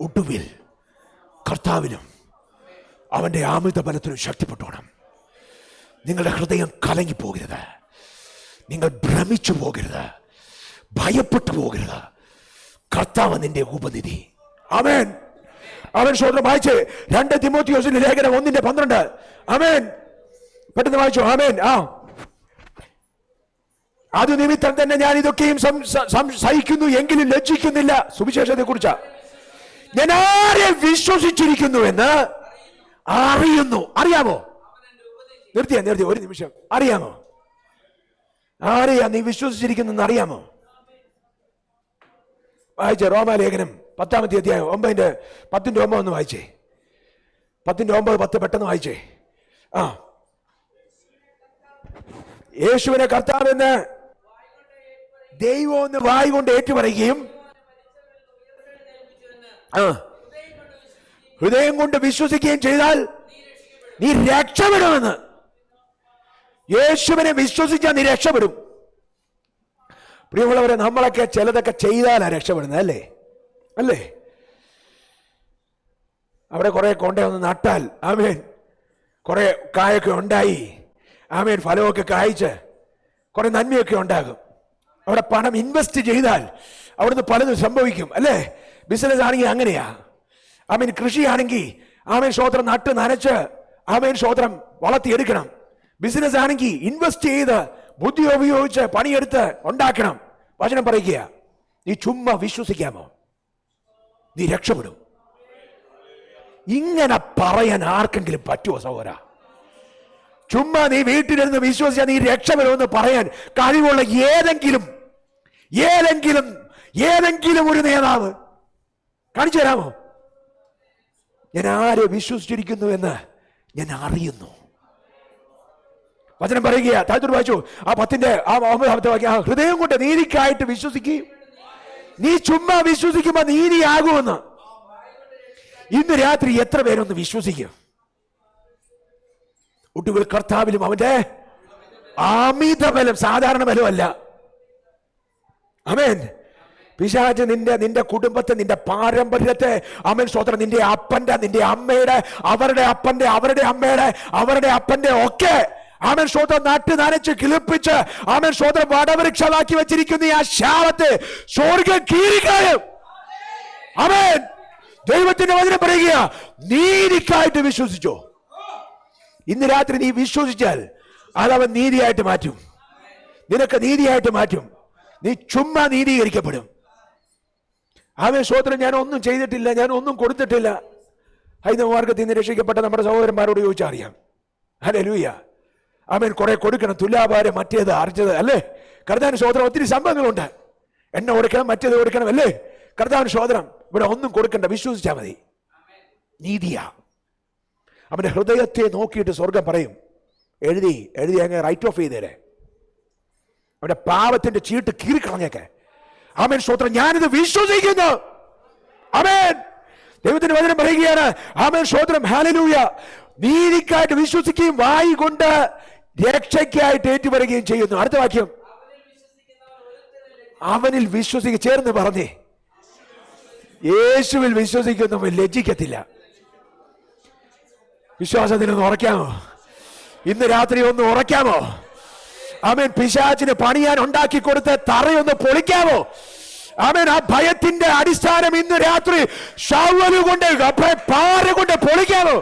ഒടുവിൽ കർത്താവിനും അവന്റെ ആമിത ബലത്തിനും ശക്തിപ്പെട്ടോണം. നിങ്ങളുടെ ഹൃദയം കലങ്ങിപ്പോകരുത്, നിങ്ങൾ ഭ്രമിച്ചു പോകരുത്, ഭയപ്പെട്ടു പോകരുത്. കർത്താവ് നിന്റെ ഉപനിധി. ആമേൻ. അവൻ സ്വന്തം വായിച്ച് 2 തിമോത്തിയോസിന്റെ ലേഖനം 1:12. ആമേൻ. പെട്ടെന്ന് വായിച്ചു. ആമേൻ. അത് നിമിത്തം തന്നെ ഞാൻ ഇതൊക്കെയും സഹിക്കുന്നു, എങ്കിലും ലജ്ജിക്കുന്നില്ല. സുവിശേഷത്തെ കുറിച്ചാ. ഞാൻ ആരെ വിശ്വസിച്ചിരിക്കുന്നു എന്ന് അറിയുന്നു. അറിയാമോ? നിർത്തിയ ഒരു നിമിഷം. അറിയാമോ? ആരെയാ നീ വിശ്വസിച്ചിരിക്കുന്നു അറിയാമോ? വായിച്ചേ റോമാലേഖനം 10-ാമത്തെ അധ്യായം 9:10-9 ഒന്ന് വായിച്ചേ. 10:9-10 പെട്ടെന്ന് വായിച്ചേ. യേശുവിനെ കർത്താവെന്ന് ദൈവം എന്ന് വായ് കൊണ്ട് ഏറ്റുപറയുകയും ഹൃദയം കൊണ്ട് വിശ്വസിക്കുകയും ചെയ്താൽ നീ രക്ഷപ്പെടുമെന്ന്. യേശുവിനെ വിശ്വസിച്ചാൽ നീ രക്ഷപ്പെടും. പ്രിയമുള്ളവരെ, നമ്മളൊക്കെ ചിലതൊക്കെ ചെയ്താലാ രക്ഷപ്പെടുന്നത്, അല്ലേ? അവിടെ കുറെ കൊണ്ടൊന്ന് നട്ടാൽ ആമേൻ കുറെ കായൊക്കെ ഉണ്ടായി, ആമേൻ ഫലമൊക്കെ കായ്ച്ച് കുറെ നന്മയൊക്കെ ഉണ്ടാകും. അവിടെ പണം ഇൻവെസ്റ്റ് ചെയ്താൽ അവിടുന്ന് പലതും സംഭവിക്കും, അല്ലേ? ബിസിനസ് ആണെങ്കിൽ അങ്ങനെയാ. ആമേൻ കൃഷിയാണെങ്കിൽ ആമേൻ സ്തോത്രം നട്ട് നനച്ച് ആമേൻ സ്തോത്രം വളർത്തിയെടുക്കണം. ബിസിനസ് ആണെങ്കിൽ ഇൻവെസ്റ്റ് ചെയ്ത് ബുദ്ധി ഉപയോഗിച്ച് പണിയെടുത്ത് ഉണ്ടാക്കണം. വചനം പറയുക, നീ ചുമ്മാ വിശ്വസിക്കാമോ? നീ രക്ഷപ്പെടും. ഇങ്ങനെ പറയാൻ ആർക്കെങ്കിലും പറ്റുമോ സഹോദരാ? ചുമ്മാ നീ വീട്ടിലിരുന്ന് വിശ്വസിച്ചാൽ നീ രക്ഷപ്പെടുമെന്ന് പറയാൻ കഴിവുള്ള ഏതെങ്കിലും ഒരു നേതാവ് കാണിച്ചു തരാമോ? ഞാൻ ആരെ വിശ്വസിച്ചിരിക്കുന്നു എന്ന് ഞാൻ അറിയുന്നു. വചനം പറയുക, താഴത്തോട് വായിച്ചു. 10-ന്റെ 9-ാമത്തെ വാക്യം. ഹൃദയം കൊണ്ട് നീതിക്കായിട്ട് വിശ്വസിക്കുകയും നീ ചുമ്മാ വിശ്വസിക്കുമ്പോ നീതിയാകുമെന്ന്. ഇന്ന് രാത്രി എത്ര പേരൊന്ന് വിശ്വസിക്കും? ഒടുവിൽ കർത്താവിലും അവന്റെ അമിത ബലം, സാധാരണ ബലമല്ല. ആമേൻ. പിശാച് നിന്റെ കുടുംബത്തെ, നിന്റെ പാരമ്പര്യത്തെ, ആമേൻ സ്തോത്രം, നിന്റെ അപ്പന്റെ, നിന്റെ അമ്മയുടെ, അവരുടെ അപ്പന്റെ, അവരുടെ അമ്മയുടെ, അവരുടെ അപ്പന്റെ ഒക്കെ, ആമേൻ സ്തോത്രം, നട്ട് നനച്ച് കിളിപ്പിച്ച്, ആമേൻ സ്തോത്രം, വടവൃക്ഷമാക്കി വെച്ചിരിക്കുന്ന ആ ശാപത്തെ സ്വർഗ്ഗം കീറിക്കായും. ആമേൻ. ദൈവത്തിന്റെ വചനം പറയുക, നീതിക്കായിട്ട് വിശ്വസിച്ചോ. ഇന്ന് രാത്രി നീ വിശ്വസിച്ചാൽ അതവൻ നീതിയായിട്ട് മാറ്റും. നിനക്ക് നീതിയായിട്ട് മാറ്റും. നീ ചുമ്മാ നീതീകരിക്കപ്പെടും. ആമേൻ സ്തോത്രം. ഞാൻ ഒന്നും ചെയ്തിട്ടില്ല, ഞാൻ ഒന്നും കൊടുത്തിട്ടില്ല. ഹൈന്ദവ മാർഗത്തിൽ നിന്ന് രക്ഷിക്കപ്പെട്ട നമ്മുടെ സഹോദരന്മാരോട് ചോദിച്ചാൽ അറിയാം. ഹല്ലേലൂയ. ആമേൻ. കുറെ കൊടുക്കണം, തുലാഭാരം, മറ്റേത് അർജത്, അല്ലേ? കർത്താവിന് സ്തോത്രം. ഒത്തിരി സംഭവങ്ങളുണ്ട്. എണ്ണ കൊടുക്കണം, മറ്റേത് കൊടുക്കണം, അല്ലേ? കർത്താവിന് സ്തോത്രം. ഇവിടെ ഒന്നും കൊടുക്കണ്ട, വിശ്വസിച്ചാൽ മതി. നീതിയാ. അവന്റെ ഹൃദയത്തെ നോക്കിയിട്ട് സ്വർഗം പറയും, എഴുതി അങ്ങ് റൈറ്റ് ഓഫ് ചെയ്തേരെ, അവന്റെ പാപത്തിന്റെ ചീട്ട് കീറിക്കളഞ്ഞേക്കെ. ആമേൻ സ്തോത്രം. ഞാനിത് വിശ്വസിക്കുന്നു. ആമേൻ. ദൈവത്തിന്റെ വചനം പറയുകയാണ്, ആമേൻ സ്തോത്രം, ഹല്ലേലൂയ. നീതിക്കായിട്ട് വിശ്വസിക്കുകയും വായി കൊണ്ട് രക്ഷയ്ക്കായിട്ട് ഏറ്റുപറയുകയും ചെയ്യുന്നു. അടുത്ത വാക്യം, അവനിൽ വിശ്വസിക്കുക. ചേർന്ന് പറഞ്ഞേ, യേശുവിൽ വിശ്വസിക്കുന്നവൻ ലജ്ജിക്കത്തില്ല. വിശ്വാസത്തിനൊന്ന് ഉറയ്ക്കാമോ? ഇന്ന് രാത്രി ഒന്ന് ഉറയ്ക്കാമോ? ആമേൻ. പിശാചിന് പണിയാൻ ഉണ്ടാക്കി കൊടുത്ത തറയൊന്ന് പൊളിക്കാമോ? ആമേൻ. ആ ഭയത്തിന്റെ അടിസ്ഥാനം ഇന്ന് രാത്രി ശൗവല് കൊണ്ട്, പാറ കൊണ്ട് പൊളിക്കാമോ?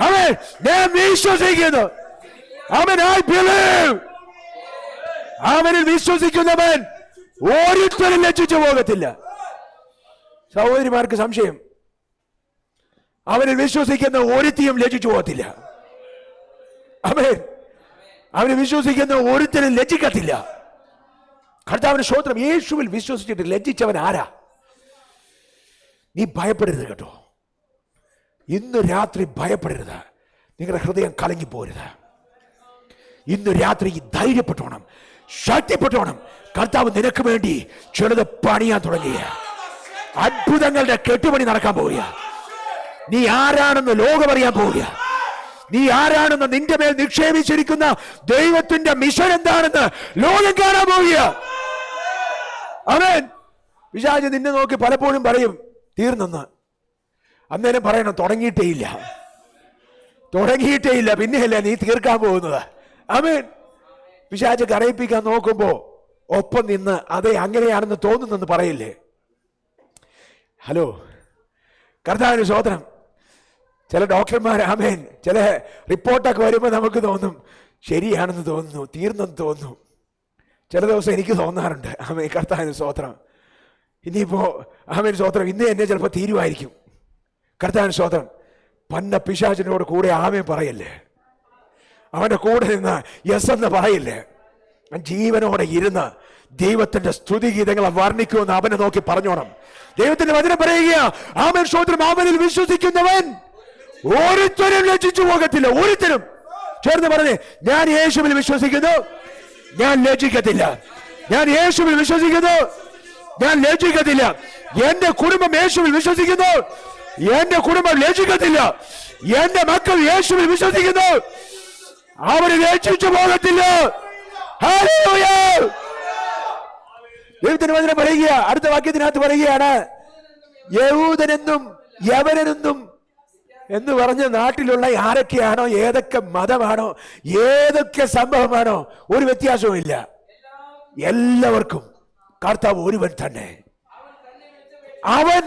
ആമേൻ. ഞാൻ വിശ്വസിക്കുന്നു. ആമേൻ. I believe. അവനിൽ വിശ്വസിക്കുന്നവൻ ഒരിക്കലും ലജ്ജിച്ചു പോകത്തില്ല. സഹോദരിമാർക്ക് സംശയം, അവനിൽ വിശ്വസിക്കുന്ന ഒരുത്തിയും ലജ്ജിച്ചു പോകത്തില്ല. ആമേൻ. അവന് വിശ്വസിക്കുന്ന ഒരുത്തരും ലജ്ജിക്കത്തില്ല. കർത്താവിന് സ്തോത്രം. യേശുവിൽ വിശ്വസിച്ചിട്ട് ലജ്ജിച്ചവൻ ആരാ? നീ ഭയപ്പെടരുത് കേട്ടോ. ഇന്ന് രാത്രി ഭയപ്പെടരുത്. നിങ്ങളുടെ ഹൃദയം കലങ്ങിപ്പോരുത്. ഇന്ന് രാത്രി ധൈര്യപ്പെട്ടോണം, ശക്തിപ്പെട്ടോണം. കർത്താവ് നിനക്ക് വേണ്ടി ചിലത് പണിയാൻ തുടങ്ങിയ അത്ഭുതങ്ങളുടെ കെട്ടുപണി നടക്കാൻ പോവുക. നീ ആരാണെന്ന് ലോകമറിയാൻ പോവുക. നീ ആരാണെന്ന്, നിന്റെ മേൽ നിക്ഷേപിച്ചിരിക്കുന്ന ദൈവത്തിന്റെ മിഷൻ എന്താണെന്ന് ലോകം കാണാൻ പോവുക. ആമേൻ. പിശാച് നിന്നെ നോക്കി പലപ്പോഴും പറയും തീർന്നെന്ന്. അന്നേരം പറയണം തുടങ്ങിയിട്ടേ ഇല്ല, പിന്നെയല്ല നീ തീർക്കാൻ പോകുന്നത്. ആമേൻ. പിശാച് കരയിപ്പിക്കാൻ നോക്കുമ്പോ ഒപ്പം നിന്ന് അതെ അങ്ങനെയാണെന്ന് തോന്നുന്നെന്ന് പറയില്ലേ? ഹലോ, കർത്താവിന് സ്തോത്രം. ചില ഡോക്ടർമാർ, ആമേൻ, ചില റിപ്പോർട്ടൊക്കെ വരുമ്പോൾ നമുക്ക് തോന്നും ശരിയാണെന്ന് തോന്നുന്നു, തീർന്നെന്ന് തോന്നുന്നു. ചില ദിവസം എനിക്ക് തോന്നാറുണ്ട്. ആമേൻ. കർത്താവിന് സ്തോത്രം. ഇനിയിപ്പോ ആമേൻ സ്തോത്രം, ഇന്ന് എന്നെ ചിലപ്പോൾ തീരുമായിരിക്കും. കർത്താവിന് സ്തോത്രം. പന്ന പിശാചിനോട് കൂടെ ആമേൻ പറയല്ലേ, അവന്റെ കൂടെ നിന്ന് യെസ് എന്ന് പറയില്ലേ. ജീവനോടെ ഇരുന്ന് ദൈവത്തിന്റെ സ്തുതിഗീതങ്ങളെ വർണ്ണിക്കുമെന്ന് അവനെ നോക്കി പറഞ്ഞോണം. ദൈവത്തിന്റെ വചനം പറയുക, ആമേൻ സ്തോത്രം. അവനിൽ വിശ്വസിക്കുന്നവൻ ഒരുത്തരും ലജ്ജിച്ചു പോകത്തില്ല. ഒരുത്തരും. ചേർന്ന് പറഞ്ഞേ, ഞാൻ യേശുവിൽ വിശ്വസിക്കുന്നു, ഞാൻ ലജ്ജിക്കത്തില്ല. ഞാൻ യേശുവിൽ വിശ്വസിക്കുന്നു, ഞാൻ ലജ്ജിക്കത്തില്ല. എന്റെ കുടുംബം യേശുവിൽ വിശ്വസിക്കുന്നു, എന്റെ കുടുംബം ലജ്ജിക്കത്തില്ല. എന്റെ മക്കൾ യേശുവിൽ വിശ്വസിക്കുന്നു, അവര് ലജ്ജിച്ചു പോകത്തില്ല. ഹല്ലേലൂയ. ദൈവത്തിന്റെ വചനം പറയുക, അടുത്ത വാക്യത്തിനകത്ത് പറയുകയാണ്, യഹൂദനെന്നും യവനെന്നും എന്ന് പറഞ്ഞ നാട്ടിലുള്ള ആരൊക്കെയാണോ, ഏതൊക്കെ മതമാണോ, ഏതൊക്കെ സംഭവമാണോ, ഒരു വ്യത്യാസവും ഇല്ല. എല്ലാവർക്കും കർത്താവ് ഒരുവൻ തന്നെ. അവൻ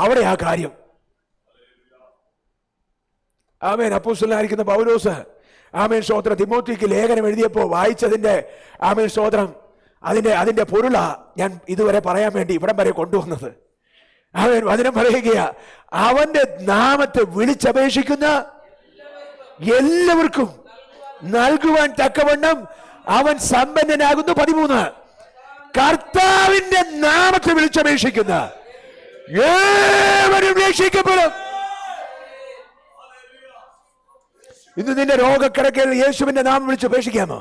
അവിടെ ആ കാര്യം. ആമേൻ. അപ്പോസ്തലനായിരിക്കുന്ന പൗലോസ്, ആമേൻ സ്തോത്രം, തിമോത്തിക്ക് ലേഖനം എഴുതിയപ്പോ വായിച്ചതിന്റെ, ആമേൻ സ്തോത്രം, അതിന്റെ പൊരുളാ ഞാൻ ഇതുവരെ പറയാൻ വേണ്ടി ഇവിടം വരെ കൊണ്ടുവന്നത്. അവൻ വചനം പറയുകയാ, അവന്റെ നാമത്തെ വിളിച്ചപേക്ഷിക്കുന്ന എല്ലാവർക്കും നൽകുവാൻ തക്കവണ്ണം അവൻ സമ്പന്നനാകുന്നു. 13, കർത്താവിന്റെ നാമത്തെ വിളിച്ചപേക്ഷിക്കുന്ന ഏവരും രക്ഷിക്കപ്പെടും. ഇന്ന് നിന്റെ രോഗക്കിടക്കയിൽ യേശുവിന്റെ നാമം വിളിച്ചപേക്ഷിക്കാമോ?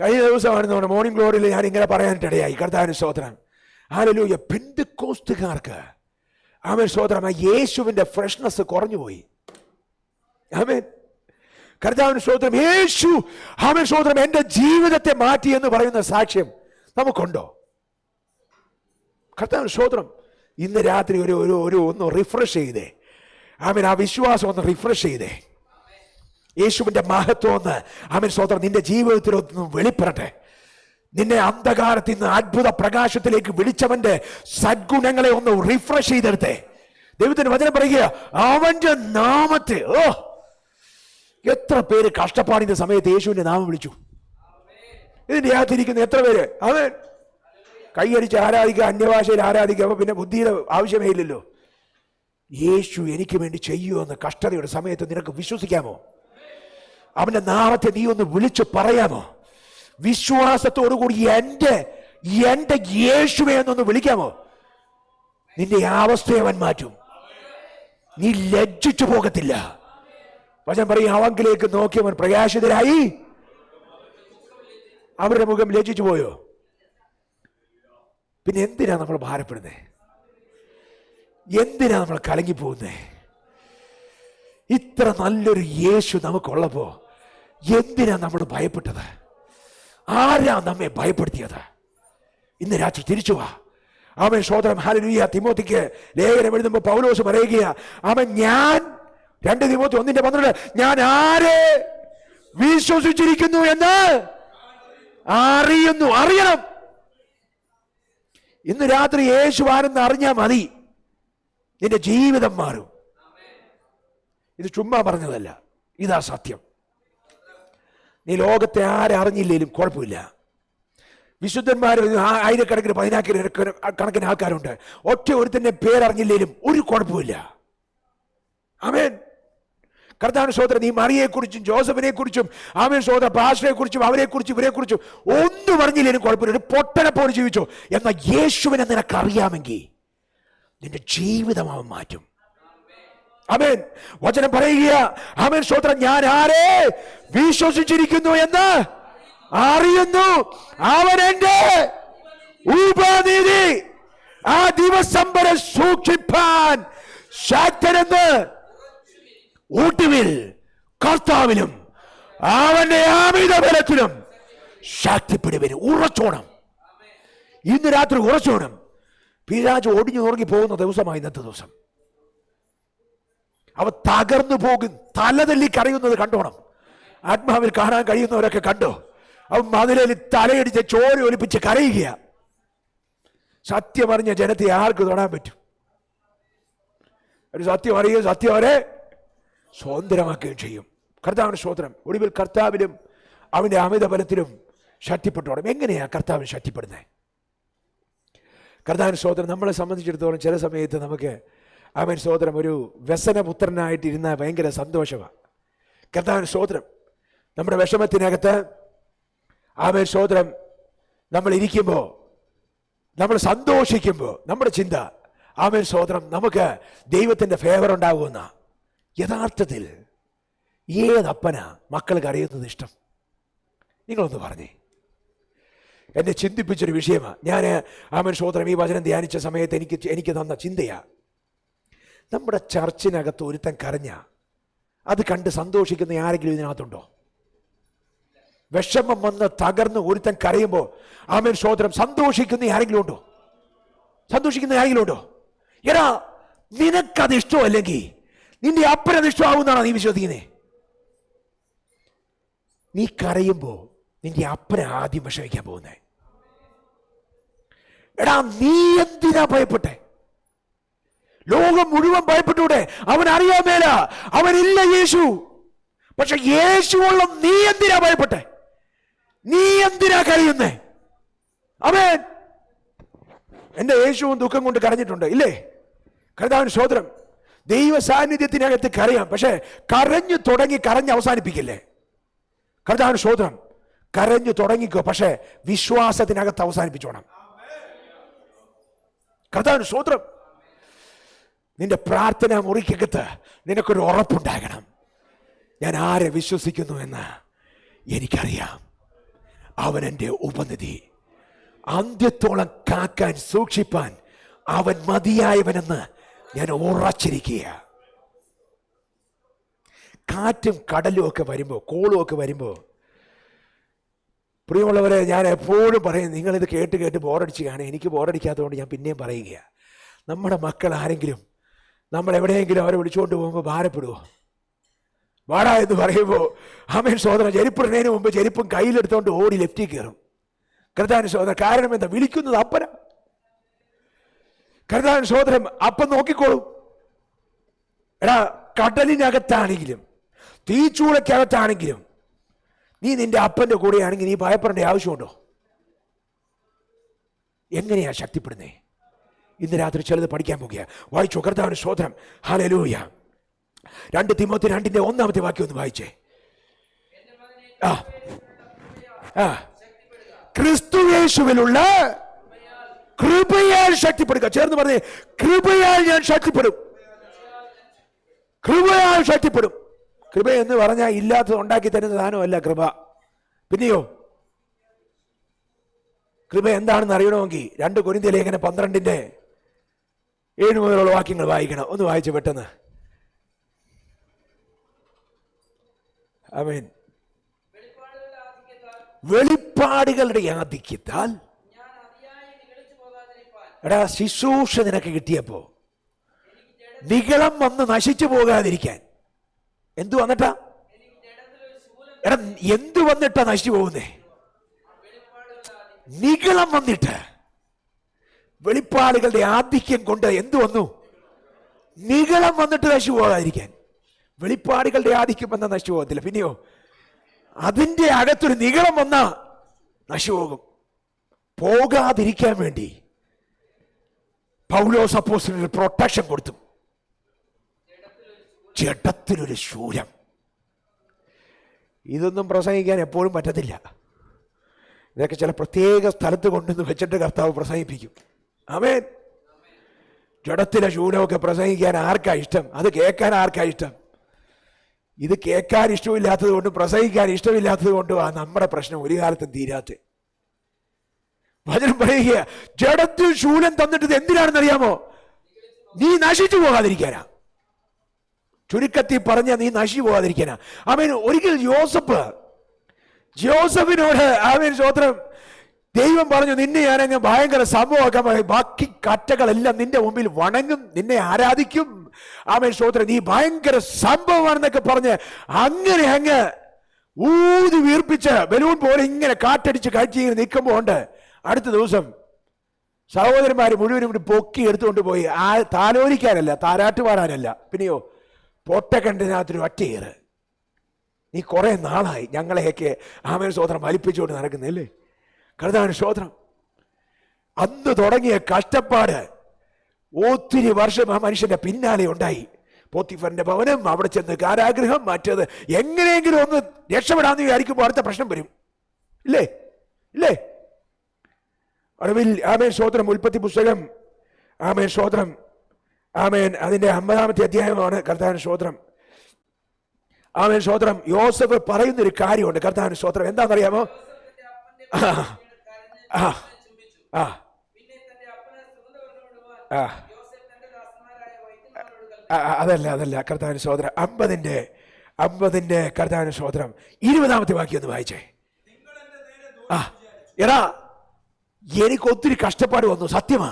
കഴിഞ്ഞ ദിവസമാണ് നമ്മുടെ മോർണിംഗ് ഗ്ലോറിയിൽ ഞാൻ ഇങ്ങനെ പറയാനിട്ടിടയായി. കർത്താവിന് സ്തോത്രം. ഹല്ലേലൂയ. പെന്തക്കോസ്തുകാർക്ക് ആമേൻ സ്തോത്രം, ആ യേശുവിന്റെ ഫ്രഷ്നെസ് കുറഞ്ഞുപോയി. ആമേൻ. കർത്താവിന് സ്തോത്രം. യേശു ആമേൻ സ്തോത്രം എന്റെ ജീവിതത്തെ മാറ്റി എന്ന് പറയുന്ന സാക്ഷ്യം നമുക്കുണ്ടോ? കർത്താവിന് സ്തോത്രം. ഇന്ന് രാത്രി ഒന്ന് റിഫ്രഷ് ചെയ്തേ. ആമേൻ. ആ വിശ്വാസം ഒന്ന് റിഫ്രഷ് ചെയ്തേ. യേശുവിന്റെ മഹത്വം ഒന്ന് ആമേൻ സ്തോത്രം നിന്റെ ജീവിതത്തിൽ ഒന്ന് വെളിപ്പെടട്ടെ. നിന്നെ അന്ധകാരത്തിൽ നിന്ന് അത്ഭുത പ്രകാശത്തിലേക്ക് വിളിച്ചവന്റെ സദ്ഗുണങ്ങളെ ഒന്ന് റിഫ്രഷ് ചെയ്തെടുത്തേ. ദൈവത്തിന്റെ വചനം പറയുക, അവന്റെ നാമത്തെ. ഓ, എത്ര പേര് കഷ്ടപ്പാടിന്റെ സമയത്ത് യേശുവിന്റെ നാമം വിളിച്ചു. ഇതിന്റെ അകത്തിരിക്കുന്ന എത്ര പേര് അവൻ കൈയടിച്ച് ആരാധിക്കുക, അന്യഭാഷയിൽ ആരാധിക്കുക. അപ്പൊ പിന്നെ ബുദ്ധിയുടെ ആവശ്യമേ ഇല്ലല്ലോ. യേശു എനിക്ക് വേണ്ടി ചെയ്യുമെന്ന് കഷ്ടതയുടെ സമയത്ത് നിനക്ക് വിശ്വസിക്കാമോ? അവന്റെ നാമത്തെ നീ ഒന്ന് വിളിച്ചു പറയാമോ? വിശ്വാസത്തോടുകൂടി എന്റെ യേശുവെ എന്നൊന്ന് വിളിക്കാമോ? നിന്റെ അവസ്ഥയെ അവൻ മാറ്റും. നീ ലജ്ജിച്ചു പോകത്തില്ല. വചനം പറയും, അവങ്കിലേക്ക് നോക്കിയവൻ പ്രകാശിതരായി. അവരുടെ മുഖം ലജ്ജിച്ചു പോയോ? പിന്നെ എന്തിനാ നമ്മൾ ഭാരപ്പെടുന്നേ? എന്തിനാ നമ്മൾ കലങ്ങിപ്പോകുന്നേ? ഇത്ര നല്ലൊരു യേശു നമുക്കുള്ളപ്പോ എന്തിനാ നമ്മൾ ഭയപ്പെട്ടത്? ആരാ നമ്മെ ഭയപ്പെടുത്തിയത്? ഇന്ന് രാത്രി തിരിച്ചു വാ. ആമേൻ സ്തോത്രം. ഹല്ലേലൂയ. തിമോത്തിക്ക് ലേഖനം എഴുതുമ്പോൾ പൗലോസ് പറയുക, ആമേൻ, ഞാൻ 2 തിമോത്തി 1:12 ഞാൻ ആരെ വിശ്വസിച്ചിരിക്കുന്നു എന്ന് അറിയണം. ഇന്ന് രാത്രി യേശു ആരെന്ന് അറിഞ്ഞാൽ മതി, നിന്റെ ജീവിതം മാറും. ഇത് ചുമ്മാ പറഞ്ഞതല്ല, ഇതാ സത്യം. നീ ലോകത്തെ ആരെ അറിഞ്ഞില്ലേലും കുഴപ്പമില്ല. വിശുദ്ധന്മാർ ആയിരക്കണക്കിന് 10,000 ആൾക്കാരുണ്ട്. ഒറ്റ ഒരുത്തന്റെ പേരറിഞ്ഞില്ലേലും ഒരു കുഴപ്പമില്ല. ആമേൻ. കർത്താവിന്റെ സ്തോത്രം. നീ മറിയെക്കുറിച്ചും ജോസഫിനെ കുറിച്ചും ആമേൻ സ്തോത്രം പാസ്റ്ററെ കുറിച്ചും അവരെക്കുറിച്ചും ഇവരെക്കുറിച്ചും ഒന്നും പറഞ്ഞില്ലേലും കുഴപ്പമില്ല. ഒരു പൊട്ടനെ പോലെ ജീവിച്ചോ. എന്നാൽ യേശുവിനെ നിനക്കറിയാമെങ്കിൽ നിന്റെ ജീവിതം അവൻ മാറ്റും. ആമേൻ. വചനം പറയുക, ആമേൻ സ്തോത്രം, ഞാൻ ആരെ വിശ്വസിച്ചിരിക്കുന്നു എന്ന് അറിയുന്നു, അവൻ എന്റെ ഉപനിധി. ആ ദിവസം വരെ സൂക്ഷിപ്പാൻ ശക്തനെന്ന് ഊട്ടുവിൽ കർത്താവിലും അവന്റെ അമിത ബലത്തിലും ശക്തിപ്പെടുവിന്. ഉറച്ചോണം. ഇന്ന് രാത്രി ഉറച്ചോണം. പിശാച് ഒടിഞ്ഞു നോക്കി പോകുന്ന ദിവസമായി ഇന്നത്തെ ദിവസം. അവ തകർന്നു പോകും. തലതല്ലി കരയുന്നത് കണ്ടോണം. ആത്മാവിൽ കാണാൻ കഴിയുന്നവരൊക്കെ കണ്ടോ? അവൻ മതിലിൽ തലയിടിച്ച് ചോര ഒലിപ്പിച്ച് കരയുക. സത്യം അറിഞ്ഞ ജനത്തെ ആർക്ക് തൊടാൻ പറ്റും? ഒരു സത്യം അറിയുകയും സത്യം അവരെ സ്വതന്ത്രമാക്കുകയും ചെയ്യും. കർത്താവിന് സ്തോത്രം. ഒടുവിൽ കർത്താവിലും അവന്റെ അമിത ബലത്തിലും ശക്തിപ്പെട്ടോണം. എങ്ങനെയാ കർത്താവിന് ശക്തിപ്പെടുന്നത്? കർത്താവിന് സ്തോത്രം. നമ്മളെ സംബന്ധിച്ചിടത്തോളം ചില സമയത്ത് നമുക്ക് ആമേൻ സ്തോത്രം ഒരു വ്യസനപുത്രനായിട്ടിരുന്ന ഭയങ്കര സന്തോഷമാണ്. കർത്താവിന് സ്തോത്രം. നമ്മുടെ വിഷമത്തിനകത്ത് ആമേൻ സ്തോത്രം നമ്മൾ ഇരിക്കുമ്പോൾ, നമ്മൾ സന്തോഷിക്കുമ്പോൾ നമ്മുടെ ചിന്ത ആമേൻ സ്തോത്രം നമുക്ക് ദൈവത്തിൻ്റെ ഫേവർ ഉണ്ടാകുമെന്ന. യഥാർത്ഥത്തിൽ ഏതപ്പനാ മക്കൾക്ക് അറിയുന്നത് ഇഷ്ടം? നിങ്ങളൊന്ന് പറഞ്ഞേ. എന്നെ ചിന്തിപ്പിച്ചൊരു വിഷയമാണ്. ഞാൻ ആമേൻ സ്തോത്രം ഈ വചനം ധ്യാനിച്ച സമയത്ത് എനിക്ക് തന്ന ചിന്തയാ. നമ്മുടെ ചർച്ചിനകത്ത് ഒരുത്തൻ കരഞ്ഞ അത് കണ്ട് സന്തോഷിക്കുന്ന ആരെങ്കിലും ഇതിനകത്തുണ്ടോ? വിഷമം വന്ന് തകർന്ന് ഒരുത്തൻ കരയുമ്പോൾ ആമേൻ സ്തോത്രം സന്തോഷിക്കുന്ന ആരെങ്കിലും ഉണ്ടോ? സന്തോഷിക്കുന്ന ആരെങ്കിലും ഉണ്ടോ? എടാ, നിനക്കത് ഇഷ്ടമല്ലെങ്കിൽ നിന്റെ അപ്പനത് ഇഷ്ടമാവുന്നാണോ നീ വിശ്വസിക്കുന്നേ? നീ കരയുമ്പോൾ നിന്റെ അപ്പനെ ആദ്യം വിഷമിക്കാൻ പോകുന്നേ. എടാ, നീ എന്തിനാ ഭയപ്പെട്ടെ? ലോകം മുഴുവൻ ഭയപ്പെട്ടൂടെ? അവൻ അറിയാൻ മേല, അവനില്ല യേശു. പക്ഷെ യേശുവുള്ള നീ എന്തിനാ ഭയപ്പെട്ടെ? നീ എന്തിനാ കരയുന്നേ? അവൻ എന്റെ യേശുവും ദുഃഖം കൊണ്ട് കരഞ്ഞിട്ടുണ്ട് ഇല്ലേ? കർത്താവിന് സ്തോത്രം. ദൈവ സാന്നിധ്യത്തിനകത്ത് കരയാം, പക്ഷെ കരഞ്ഞു തുടങ്ങി കരഞ്ഞ് അവസാനിപ്പിക്കില്ലേ? കർത്താവിന് സ്തോത്രം. കരഞ്ഞു തുടങ്ങിക്കോ, പക്ഷെ വിശ്വാസത്തിനകത്ത് അവസാനിപ്പിച്ചോണം. കർത്താവിന് സ്തോത്രം. നിന്റെ പ്രാർത്ഥന മുറിക്കകത്ത് നിനക്കൊരു ഉറപ്പുണ്ടാകണം. ഞാൻ ആരെ വിശ്വസിക്കുന്നു എന്ന് എനിക്കറിയാം. അവൻ എൻ്റെ ഉപനിധി. അന്ത്യത്തോളം കാക്കാൻ സൂക്ഷിപ്പാൻ അവൻ മതിയായവനെന്ന് ഞാൻ ഉറച്ചിരിക്കുക. കാറ്റും കടലും ഒക്കെ വരുമ്പോൾ, കോളും ഒക്കെ വരുമ്പോൾ, പ്രിയമുള്ളവരെ, ഞാൻ എപ്പോഴും പറയും, നിങ്ങളിത് കേട്ട് കേട്ട് ബോറടിച്ച് കാണുക. എനിക്ക് ബോറടിക്കാത്തതുകൊണ്ട് ഞാൻ പിന്നെയും പറയുക, നമ്മുടെ മക്കൾ ആരെങ്കിലും നമ്മൾ എവിടെയെങ്കിലും അവരെ വിളിച്ചുകൊണ്ട് പോകുമ്പോൾ ഭാരപ്പെടുവോ? വാടാ എന്ന് പറയുമ്പോൾ ആമേൻ സഹോദരൻ, ചെരുപ്പിടുന്നതിന് മുമ്പ് ചെരുപ്പും കയ്യിലെടുത്തോണ്ട് ഓടി ലെഫ്റ്റിൽ കയറും. കർത്താവിൻ സഹോദരൻ, കാരണം എന്താ? വിളിക്കുന്നത് അപ്പന. കർത്താവിൻ സഹോദരൻ, അപ്പം നോക്കിക്കോളും. എടാ, കടലിനകത്താണെങ്കിലും തീച്ചൂളക്കകത്താണെങ്കിലും നീ നിന്റെ അപ്പന്റെ കൂടെയാണെങ്കിൽ നീ ഭയപ്പെടേണ്ട ആവശ്യമുണ്ടോ? എങ്ങനെയാ ശക്തിപ്പെടുന്നേ? ഇന്ന് രാത്രി ചിലത് പഠിക്കാൻ പോകുക. വായിച്ചോ കർത്താവിന് സ്തോത്രം. ഹല്ലേലൂയ. 2 തിമോത്തി 2:1 വാക്യം ഒന്ന് വായിച്ചേ. ക്രിസ്തുയേശുവിലുള്ള കൃപയാൽ ശക്തിപ്പെടുക. ചേർന്ന് പറഞ്ഞേ, കൃപയാൽ ഞാൻ ശക്തിപ്പെടും. കൃപയാൽ ശക്തിപ്പെടും. കൃപ എന്ന് പറഞ്ഞാൽ ഇല്ലാത്തത് ഉണ്ടാക്കി തരുന്ന സാധനമല്ല കൃപ. പിന്നെയോ കൃപ എന്താണെന്ന് അറിയണമെങ്കിൽ 2 കൊരിന്ത്യർ ലേഖനം 12:7 മുതലുള്ള വാക്യങ്ങൾ വായിക്കണം. ഒന്ന് വായിച്ച് പെട്ടെന്ന്. ആമേൻ. വെളിപ്പാടുകളുടെ ആധിക്യത്താൽ. എടാ, ശുശ്രൂഷ നിനക്ക് കിട്ടിയപ്പോ നിഗളം വന്ന് നശിച്ചു പോകാതിരിക്കാൻ എന്തു വന്നിട്ടാ? എടാ, എന്തു വന്നിട്ടാ നശിച്ചു പോകുന്നേ? നിഗളം വന്നിട്ട്. വെളിപ്പാടുകളുടെ ആധിക്യം കൊണ്ട് എന്തു വന്നു? നിഗളം വന്നിട്ട് നശിച്ചു പോകാതിരിക്കാൻ. വെളിപ്പാടുകളുടെ ആധിക്യം വന്നാൽ നശിച്ചു പോകത്തില്ല. പിന്നെയോ അതിൻ്റെ അകത്തൊരു നിഗളം വന്നാ നശിച്ചു പോകും. പോകാതിരിക്കാൻ വേണ്ടി പൗലോസ് അപ്പോസ്തലൻ പ്രൊട്ടക്ഷൻ കൊടുത്തു. ജഡത്തിലൊരു ശൂലം. ഇതൊന്നും പ്രസംഗിക്കാൻ എപ്പോഴും പറ്റത്തില്ല. ഇതൊക്കെ ചില പ്രത്യേക സ്ഥലത്ത് കൊണ്ടുവന്ന് വെച്ചിട്ട് കർത്താവ് പ്രസംഗിപ്പിക്കും. ആമേൻ. ജഡത്തിലെ ശൂലമൊക്കെ പ്രസംഗിക്കാൻ ആർക്കാ ഇഷ്ടം? അത് കേൾക്കാൻ ആർക്കാ ഇഷ്ടം? ഇത് കേൾക്കാൻ ഇഷ്ടമില്ലാത്തത് കൊണ്ടും പ്രസംഗിക്കാൻ ഇഷ്ടമില്ലാത്തത് കൊണ്ടും ആ നമ്മുടെ പ്രശ്നം ഒരു കാലത്തും തീരാത്ത. വചനം പറയുക, ജഡത്തിൽ ശൂലം തന്നിട്ട് ഇത് എന്തിനാണെന്ന് അറിയാമോ? നീ നശിച്ചു പോകാതിരിക്കാനാ. ചുരുക്കത്തിൽ പറഞ്ഞ നീ നശിച്ചു പോകാതിരിക്കാനാ. ആമേൻ. ഒരിക്കൽ ജോസഫിനോട് ആമേൻ സ്തോത്രം, ദൈവം പറഞ്ഞു, നിന്നെ ഞാനങ്ങ് ഭയങ്കര സംഭവമാക്കാൻ, ബാക്കി കറ്റകളെല്ലാം നിന്റെ മുമ്പിൽ വണങ്ങും, നിന്നെ ആരാധിക്കും. ആമേൻ സ്തോത്രം, നീ ഭയങ്കര സംഭവമാണെന്നൊക്കെ പറഞ്ഞ് അങ്ങനെ അങ്ങ് ഊതി വീർപ്പിച്ച് ബലൂൺ പോലെ ഇങ്ങനെ കാറ്റടിച്ച് കഴിച്ച് ഇങ്ങനെ നിൽക്കുമ്പോൾ ഉണ്ട്, അടുത്ത ദിവസം സഹോദരന്മാർ മുഴുവനും കൂടി പൊക്കി എടുത്തുകൊണ്ട് പോയി. താലോലിക്കാനല്ല, താരാട്ടുപാടാനല്ല, പിന്നെയോ പൊട്ടക്കണ്ടിനകത്തൊരു ഒറ്റയേറ്. നീ കുറെ നാളായി ഞങ്ങളെയൊക്കെ ആമേൻ സ്തോത്രം വലിപ്പിച്ചുകൊണ്ട് നടക്കുന്നല്ലേ. കർത്താവിന് സ്തോത്രം. അന്ന് തുടങ്ങിയ കഷ്ടപ്പാട് ഒത്തിരി വർഷം ആ മനുഷ്യന്റെ പിന്നാലെ ഉണ്ടായി. പോത്തിഫറിന്റെ ഭവനം, അവിടെ ചെന്ന് കാരാഗ്രഹം, മറ്റത് എങ്ങനെയെങ്കിലും ഒന്ന് രക്ഷപ്പെടാന്ന് വിചാരിക്കുമ്പോൾ അടുത്ത പ്രശ്നം വരും. ഇല്ലേ? അറിവിൽ ആമേൻ സ്തോത്രം. ഉൽപ്പത്തി പുസ്തകം ആമേൻ സ്തോത്രം, ആമേൻ അതിന്റെ 50-ാമത്തെ അധ്യായമാണ്. കർത്താവിന് സ്തോത്രം. ആമേൻ സ്തോത്രം. യോസഫ് പറയുന്നൊരു കാര്യമുണ്ട്. കർത്താവിന് സ്തോത്രം. എന്താണെന്നറിയാമോ? അതല്ല കർത്താവിന് സ്തോത്രം. 50-ന്റെ കർത്താവിന് സ്തോത്രം 20-ാമത്തെ വാക്യം ഒന്ന് വായിച്ചേ. എടാ, എനിക്ക് ഒത്തിരി കഷ്ടപ്പാട് വന്നു, സത്യമാ.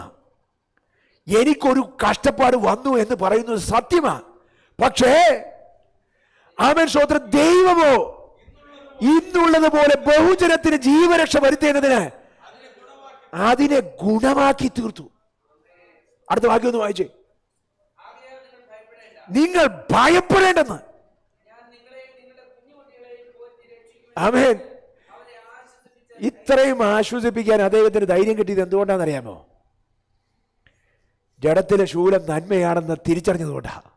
എനിക്കൊരു കഷ്ടപ്പാട് വന്നു എന്ന് പറയുന്നത് സത്യമാ. പക്ഷേ ആമേൻ സ്തോത്രം, ദൈവമോ ഇന്നുള്ളതുപോലെ ബഹുജനത്തിന് ജീവരക്ഷ വരുത്തേണ്ടതിന് അതിനെ ഗുണമാക്കി തീർത്തു. അടുത്ത വാക്യം ഒന്ന് വായിച്ചേ. നിങ്ങൾ ഭയപ്പെടേണ്ടെന്ന്. ആമേൻ. ഇത്രയും ആശ്വസിപ്പിക്കാൻ അദ്ദേഹത്തിന് ധൈര്യം കിട്ടിയത് എന്തുകൊണ്ടാണെന്നറിയാമോ? ജഡത്തിലെ ശൂലം നന്മയാണെന്ന് തിരിച്ചറിഞ്ഞതുകൊണ്ടാണ്.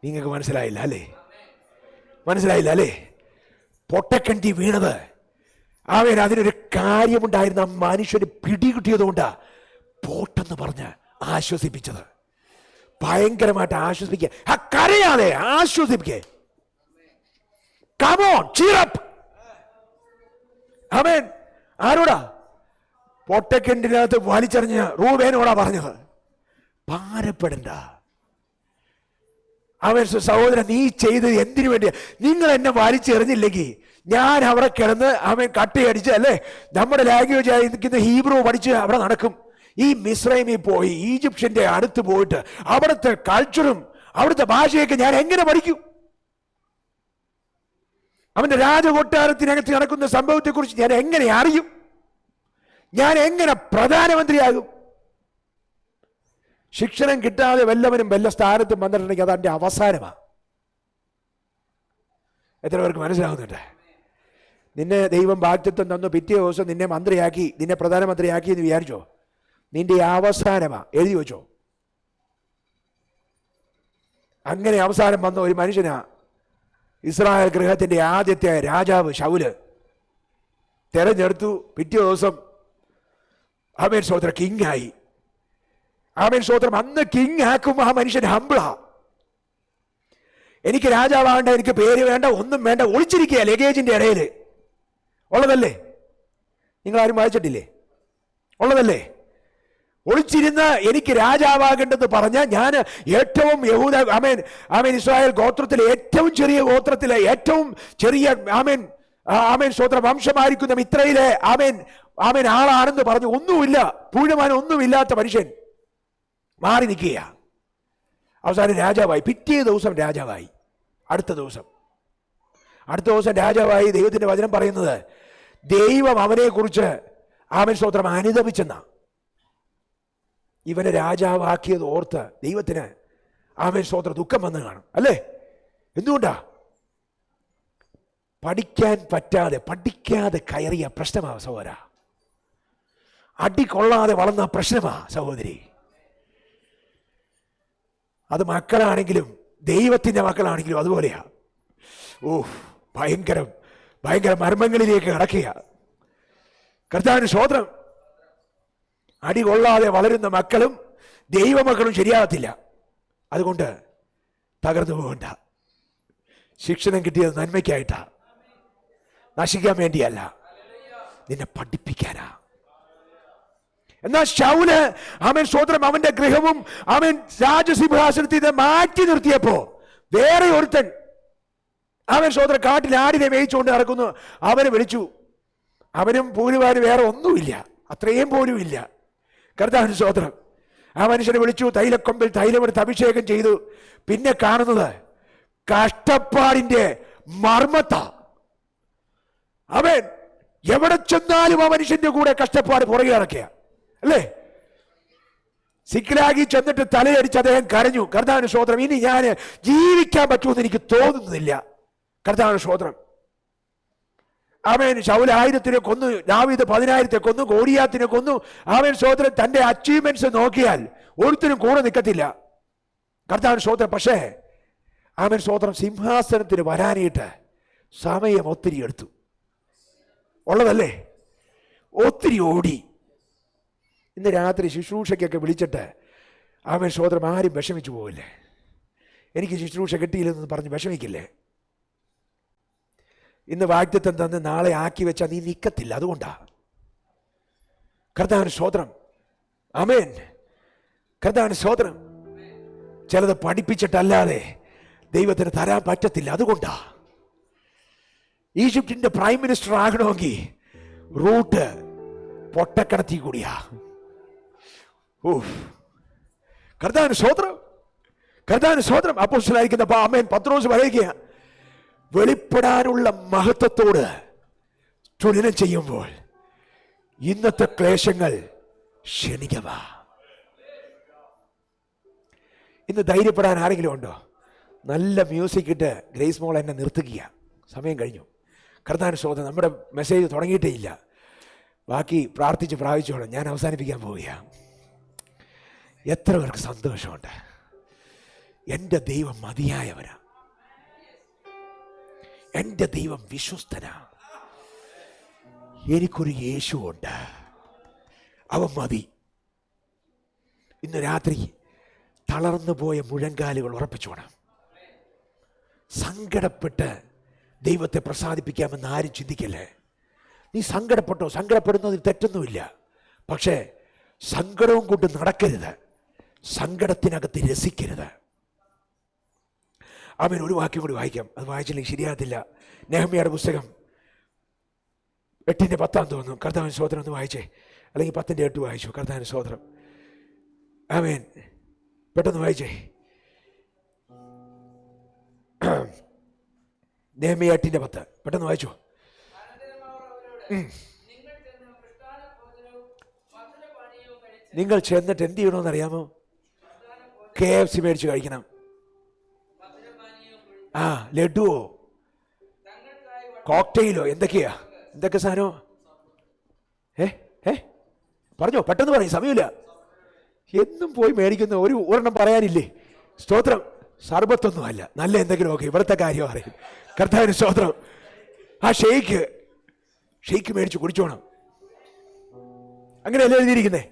നിങ്ങൾക്ക് മനസ്സിലായില്ല അല്ലേ? പൊട്ടക്കണ്ടി വീണത് അവൻ അതിനൊരു കാര്യമുണ്ടായിരുന്ന മനുഷ്യന് പിടികിട്ടിയതുകൊണ്ടാ പോട്ടെന്ന് പറഞ്ഞ് ആശ്വസിപ്പിച്ചത്. ഭയങ്കരമായിട്ട് ആശ്വസിപ്പിക്കുക. കരയാതെ ആശ്വസിപ്പിക്കേ. Come on, cheer up. ആമേൻ. ആരോടാ? പൊട്ടക്കിണ്ടിനകത്ത് വലിച്ചെറിഞ്ഞ റൂബേനോടാ പറഞ്ഞത്, ഭാരപ്പെടണ്ട. അവൻ സഹോദരൻ, നീ ചെയ്തത് എന്തിനു വേണ്ടിയാ? നിങ്ങൾ എന്നെ വലിച്ചെറിഞ്ഞില്ലെങ്കിൽ ഞാൻ അവിടെ കിടന്ന് അവൻ കട്ടയടിച്ച്, അല്ലേ, നമ്മുടെ ലാംഗ്വേജ് ആയി നിൽക്കുന്ന ഹീബ്രു പഠിച്ച് അവിടെ നടക്കും. ഈ മിസ്രൈമിൽ പോയി ഈജിപ്ഷ്യന്റെ അടുത്ത് പോയിട്ട് അവിടുത്തെ കൾച്ചറും അവിടുത്തെ ഭാഷയൊക്കെ ഞാൻ എങ്ങനെ പഠിക്കും? അവന്റെ രാജകൊട്ടാരത്തിനകത്ത് നടക്കുന്ന സംഭവത്തെക്കുറിച്ച് ഞാൻ എങ്ങനെ അറിയും? ഞാൻ എങ്ങനെ പ്രധാനമന്ത്രിയാകും? ശിക്ഷണം കിട്ടാതെ വല്ലവനും വല്ല സ്ഥാനത്തും വന്നിട്ടുണ്ടെങ്കിൽ അതെന്റെ അവസാനമാണ്. എത്ര പേർക്ക് മനസ്സിലാവുന്നുണ്ട്? നിന്നെ ദൈവം വാഗ്ദത്തം തന്നു, പിറ്റേ ദിവസം നിന്നെ മന്ത്രിയാക്കി, നിന്നെ പ്രധാനമന്ത്രിയാക്കി എന്ന് വിചാരിച്ചോ? നിന്റെ അവസാനമാണ്. എഴുതി വെച്ചോ. അങ്ങനെ അവസാനം വന്ന ഒരു മനുഷ്യനാ ഇസ്രായേൽ ഗൃഹത്തിന്റെ ആദ്യത്തെ രാജാവ് ശൗല്. തെരഞ്ഞെടുത്തു, പിറ്റേ ദിവസം ആമേൻ സ്തോത്രം കിങ് ആയി. ആമേൻ സ്തോത്രം. അന്ന് കിങ് ആക്കുമ്പോൾ ആ മനുഷ്യൻ ഹംബിളാ. എനിക്ക് രാജാവാകണ്ട, എനിക്ക് പേര് വേണ്ട, ഒന്നും വേണ്ട, ഒളിച്ചിരിക്കുക ലഗേജിന്റെ ഇടയിൽ. ഉള്ളതല്ലേ? നിങ്ങൾ ആരും വായിച്ചിട്ടില്ലേ? ഉള്ളതല്ലേ? ഒളിച്ചിരുന്ന് എനിക്ക് രാജാവാകേണ്ടെന്ന് പറഞ്ഞാൽ ഞാൻ ഏറ്റവും യഹൂദ ആമേൻ ആമേൻ ഇസ്രായേൽ ഗോത്രത്തിലെ ഏറ്റവും ചെറിയ ഗോത്രത്തിലെ ഏറ്റവും ചെറിയ ആമേൻ ആമേൻ സ്വത്ര വംശമായിരിക്കുന്ന മിത്രയിലെ ആമേൻ ആമേൻ ആളാണെന്ന് പറഞ്ഞു ഒന്നുമില്ല, പൂഴമാനം ഒന്നുമില്ലാത്ത മനുഷ്യൻ മാറി നിൽക്കുക. അവസാനം രാജാവായി. പിറ്റേ ദിവസം രാജാവായി. അടുത്ത ദിവസം രാജാവായി. ദൈവത്തിന്റെ വചനം പറയുന്നത് ദൈവം അവനെ കുറിച്ച് ആമേൻ സ്തോത്രം അനുതപിച്ചെന്ന. ഇവനെ രാജാവാക്കിയത് ഓർത്ത് ദൈവത്തിന് ആമേൻ സ്തോത്രം ദുഃഖം വന്ന് കാണും, അല്ലേ? എന്തുകൊണ്ടാ? പഠിക്കാതെ കയറിയ പ്രശ്നമാ സഹോദര. അടി കൊള്ളാതെ വളർന്ന പ്രശ്നമാ സഹോദരി. അത് മക്കളാണെങ്കിലും ദൈവത്തിന്റെ മക്കളാണെങ്കിലും അതുപോലെയാ. ഭയങ്കര മർമ്മങ്ങളിലേക്ക് കടക്കുക. കർത്താവിന് സ്തോത്രം. അടി കൊള്ളാതെ വളരുന്ന മക്കളും ദൈവമക്കളും ശരിയാകത്തില്ല. അതുകൊണ്ട് തകർന്നു പോകണ്ട. ശിക്ഷണം കിട്ടിയത് നന്മയ്ക്കായിട്ടാ, നശിക്കാൻ വേണ്ടിയല്ല, നിന്നെ പഠിപ്പിക്കാനാ. എന്നാൽ ശൗല് അവൻ സ്വതന്ത്രം അവന്റെ ഗൃഹവും അവൻ രാജസിംഹാസനത്തിൽ മാറ്റി നിർത്തിയപ്പോ വേറെ ഒരുത്തൻ അവൻ സ്വതന്ത്രം കാട്ടിൽ ആടിനെ മേയിച്ചുകൊണ്ട് നടക്കുന്നു. അവനെ വിളിച്ചു. അവനും പൂരുവാന് വേറെ ഒന്നുമില്ല, അത്രയും പോലും ഇല്ല. കർത്താവിന് സ്തോത്രം. ആ മനുഷ്യനെ വിളിച്ചു, തൈലക്കൊമ്പിൽ തൈലമെടുത്ത് അഭിഷേകം ചെയ്തു. പിന്നെ കാണുന്നത് കഷ്ടപ്പാടിന്റെ മർമ്മത്ത. അവൻ എവിടെ ചെന്നാലും ആ മനുഷ്യന്റെ കൂടെ കഷ്ടപ്പാട് പുറകെ നടക്കുക, അല്ലേ? സിക്ലാഗി ചെന്നിട്ട് തലയടിച്ച് അദ്ദേഹം കരഞ്ഞു. കർത്താവിന് സ്തോത്രം. ഇനി ഞാൻ ജീവിക്കാൻ പറ്റുമെന്ന് എനിക്ക് തോന്നുന്നില്ല. കർത്താവിന് സ്തോത്രം. അവൻ ശൗൽ 1000 കൊന്നു, ദാവീദ് 10,000 കൊന്നു, ഗോലിയാത്തിനെ കൊന്നു. അവൻ സ്തോത്രം തന്റെ അച്ചീവ്മെന്റ്സ് നോക്കിയാൽ ഒരുത്തരും കൂടെ നിൽക്കത്തില്ല. കർത്താവിന് സ്തോത്രം. പക്ഷേ അവൻ സ്തോത്രം സിംഹാസനത്തിന് വരാനായിട്ട് സമയം ഒത്തിരി എടുത്തു. ഉള്ളതല്ലേ? ഒത്തിരി ഓടി. ഇന്ന് രാത്രി ശുശ്രൂഷയ്ക്കൊക്കെ വിളിച്ചിട്ട് അവൻ സ്തോത്രം ആരും വിഷമിച്ചു പോവില്ലേ? എനിക്ക് ശുശ്രൂഷ കിട്ടിയില്ലെന്ന് പറഞ്ഞ് വിഷമിക്കില്ലേ? ഇന്ന് വാഗ്ദത്തം തന്ന് നാളെ ആക്കി വെച്ചാൽ നീ നിൽക്കത്തില്ല. അതുകൊണ്ടാ. കർത്താവിന് സ്തോത്രം. ആമേൻ. കർത്താവിന് സ്തോത്രം. ചിലത് പഠിപ്പിച്ചിട്ടല്ലാതെ ദൈവത്തിന് തരാൻ പറ്റത്തില്ല. അതുകൊണ്ടാ. ഈജിപ്തിന്റെ പ്രൈം മിനിസ്റ്റർ ആകണമെങ്കിൽ റൂട്ട് പൊട്ടക്കടത്തി കൂടിയാ. കർത്താവിന് സ്തോത്രം. കർത്താവിന് സ്തോത്രം. അപ്പോസ്തലനായിരിക്കുന്ന ആമേൻ പത്രോസ് പറയുക, വെളിപ്പെടാനുള്ള മഹത്വത്തോട് തുലനം ചെയ്യുമ്പോൾ ഇന്നത്തെ ക്ലേശങ്ങൾ ക്ഷണികവാ. ഇന്ന് ധൈര്യപ്പെടാൻ ആരെങ്കിലും ഉണ്ടോ? നല്ല മ്യൂസിക് ഇട്ട് ഗ്രേസ് മോൾ എന്നെ നിർത്തുക. സമയം കഴിഞ്ഞു. കർത്താവിന് സ്തോത്രം. നമ്മുടെ മെസ്സേജ് തുടങ്ങിയിട്ടേ ഇല്ല. ബാക്കി പ്രാർത്ഥിച്ച് പ്രാപിച്ചോളാം. ഞാൻ അവസാനിപ്പിക്കാൻ പോവുകയാണ്. എത്ര പേർക്ക് സന്തോഷമുണ്ട്? എൻ്റെ ദൈവം മതിയായവനാ. എൻ്റെ ദൈവം വിശ്വസ്തനാ. എനിക്കൊരു യേശുവുണ്ട്, അവൻ മതി. ഇന്ന് രാത്രി തളർന്നു പോയ മുഴങ്കാലുകൾ ഉറപ്പിച്ചോണം. സങ്കടപ്പെട്ട് ദൈവത്തെ പ്രസാദിപ്പിക്കാമെന്ന് ആരും ചിന്തിക്കല്ലേ. നീ സങ്കടപ്പെട്ടോ, സങ്കടപ്പെടുന്നതിൽ തെറ്റൊന്നുമില്ല. പക്ഷേ സങ്കടവും കൊണ്ട് നടക്കരുത്, സങ്കടത്തിനകത്ത് രസിക്കരുത്. ആമേൻ. ഒരു വാക്യം കൂടി വായിക്കാം, അത് വായിച്ചില്ലെങ്കിൽ ശരിയാകത്തില്ല. നെഹമ്യായുടെ പുസ്തകം 8:10 തോന്നുന്നു. കർത്താവിന് സ്തോത്രം ഒന്ന് വായിച്ചേ, അല്ലെങ്കിൽ 10:8 വായിച്ചു. കർത്താവിന് സ്തോത്രം. ആമേൻ. പെട്ടെന്ന് വായിച്ചേ. നെഹമ്യ 8:10 പെട്ടെന്ന് വായിച്ചു. നിങ്ങൾ ചെന്നിട്ട് എന്ത് ചെയ്യണമെന്ന് അറിയാമോ? KFC മേടിച്ച് കഴിക്കണം. ലഡുവോ കോക്ടെയിലോ എന്തൊക്കെ സാധനമോ? പറഞ്ഞോ, പെട്ടെന്ന് പറയും, സമയമില്ല. എന്നും പോയി മേടിക്കുന്ന ഒരെണ്ണം പറയാനില്ലേ? സ്തോത്രം. സർബത്തൊന്നും അല്ല, നല്ല എന്തെങ്കിലും ഒക്കെ. ഇവിടുത്തെ കാര്യം അറിയും. കർത്താവിന് സ്തോത്രം. ഷെയ്ക്ക് മേടിച്ച് കുടിച്ചോണം. അങ്ങനെയല്ല എഴുതിയിരിക്കുന്നേ.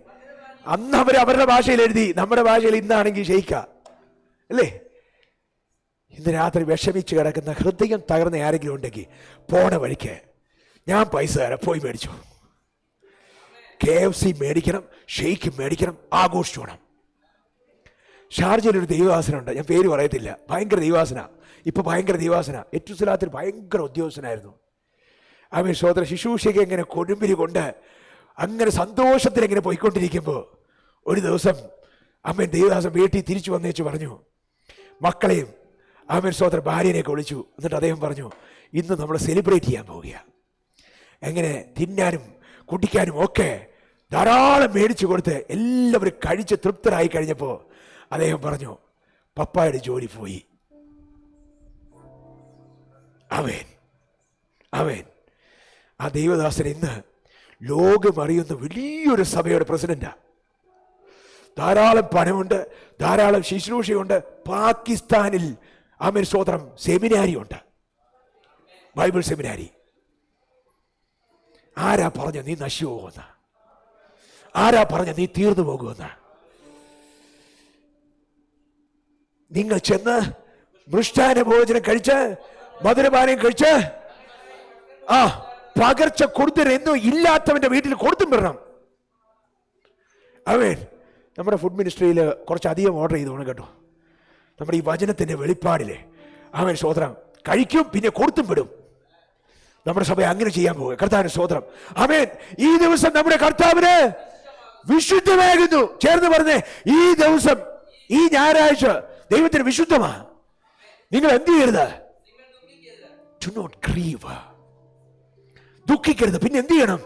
അന്ന് അവരുടെ ഭാഷയിൽ എഴുതി, നമ്മുടെ ഭാഷയിൽ ഇന്നാണെങ്കിൽ ഷെയ്ക്ക അല്ലേ? ഇന്ന് രാത്രി വിഷമിച്ച് കിടക്കുന്ന, ഹൃദയം തകർന്ന ആരെങ്കിലും ഉണ്ടെങ്കിൽ പോണ വഴിക്ക് ഞാൻ പൈസ തരാം, പോയി മേടിച്ചു. KFC മേടിക്കണം, ഷെയ്ക്ക് മേടിക്കണം, ആഘോഷിച്ചു വേണം. ഷാർജയിലൊരു ദൈവദാസനുണ്ട്, ഞാൻ പേര് പറയത്തില്ല. ഭയങ്കര ദൈവദാസന, ഇപ്പൊ ഭയങ്കര ദൈവദാസന. എറ്റുസലാത്തിൽ ഭയങ്കര ഉദ്യോഗസ്ഥനായിരുന്നു. അവൻ സോദര ശുശ്രൂഷയ്ക്ക് എങ്ങനെ കൊടുമ്പിരി കൊണ്ട് അങ്ങനെ സന്തോഷത്തിൽ എങ്ങനെ പോയിക്കൊണ്ടിരിക്കുമ്പോൾ ഒരു ദിവസം അമ്മൻ ദൈവദാസൻ വീട്ടിൽ തിരിച്ചു വന്നേച്ച് പറഞ്ഞു, മക്കളെയും ആമേൻ സോദര ഭാര്യനെയൊക്കെ വിളിച്ചു. എന്നിട്ട് അദ്ദേഹം പറഞ്ഞു, ഇന്ന് നമ്മൾ സെലിബ്രേറ്റ് ചെയ്യാൻ പോവുക. എങ്ങനെ തിന്നാനും കുടിക്കാനും ഒക്കെ ധാരാളം മേടിച്ചു കൊടുത്ത് എല്ലാവരും കഴിച്ച് തൃപ്തരായി കഴിഞ്ഞപ്പോൾ അദ്ദേഹം പറഞ്ഞു, പപ്പായുടെ ജോലി പോയി. അവൻ ആ ദൈവദാസൻ ഇന്ന് ലോകമറിയുന്ന വലിയൊരു സഭയുടെ പ്രസിഡന്റാ. ധാരാളം പണമുണ്ട്, ധാരാളം ശുശ്രൂഷയുണ്ട്. പാകിസ്ഥാനിൽ ആമേൻ സ്തോത്രം സെമിനാരി ഉണ്ട്, ബൈബിൾ സെമിനാരി. ആരാ പറഞ്ഞ നീ നശിച്ചു പോകുന്ന? ആരാ പറഞ്ഞ നീ തീർന്നു പോകുമെന്ന്? നിങ്ങൾ ചെന്ന് മൃഷ്ടാന ഭോജനം കഴിച്ച് മധുരപാനം കഴിച്ച് പകർച്ച കൊടുത്തരെന്നോ ഇല്ലാത്തവന്റെ വീട്ടിൽ കൊടുത്തും വരണം. അവൻ നമ്മുടെ ഫുഡ് മിനിസ്ട്രിയിൽ കുറച്ചധികം ഓർഡർ ചെയ്തോണം കേട്ടോ. നമ്മുടെ ഈ വചനത്തിന്റെ വെളിപ്പാടില് അവൻ സ്തോത്രം കഴിക്കും, പിന്നെ കൊടുത്തും വിടും. നമ്മുടെ സഭ അങ്ങനെ ചെയ്യാൻ പോകുക. കർത്താവിന് സ്തോത്രം. ആമേൻ. ഈ ദിവസം നമ്മുടെ കർത്താവിന് വിശുദ്ധമാകുന്നു. ചേർന്ന് പറഞ്ഞേ, ഈ ദിവസം, ഈ ഞായറാഴ്ച ദൈവത്തിന് വിശുദ്ധമാ. നിങ്ങൾ എന്ത് ചെയ്യരുത്? Do not grieve. ദുഃഖിക്കരുത്. പിന്നെ എന്ത് ചെയ്യണം?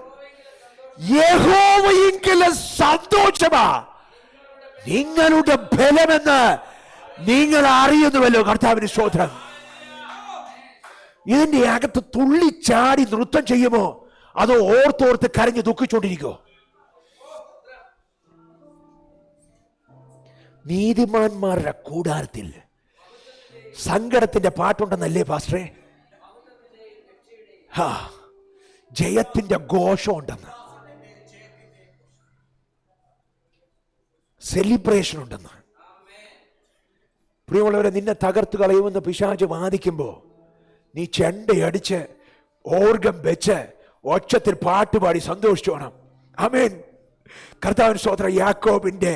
യഹോവയിങ്കലെ സന്തോഷമാ നിങ്ങളുടെ ബലമെന്ന് നിങ്ങൾ അറിയുന്നുവല്ലോ. കർത്താവിന് സ്തോത്രം. ഇതിന്റെ അകത്ത് തുള്ളിച്ചാടി നൃത്തം ചെയ്യുമോ, അതോ ഓർത്തോർത്ത് കരഞ്ഞ് ദുഃഖിച്ചോണ്ടിരിക്കോ? നീതിമാന്മാരുടെ കൂടാരത്തിൽ സങ്കടത്തിന്റെ പാട്ടുണ്ടെന്നല്ലേ പാസ്റ്ററെ? ജയത്തിന്റെ ഘോഷം ഉണ്ടെന്ന്, സെലിബ്രേഷൻ ഉണ്ടെന്ന്. പ്രിയമുള്ളവരെ, നിന്നെ തകർത്തു കളയുമെന്ന് പിശാച് വാദിക്കുമ്പോ നീ ചെണ്ടയടിച്ച് ഓർഗം വെച്ച് ഒച്ചത്തിൽ പാട്ടുപാടി സന്തോഷിച്ചോണം. ആമേൻ. കർത്താവിൻ സ്തോത്രം. യാക്കോബിന്റെ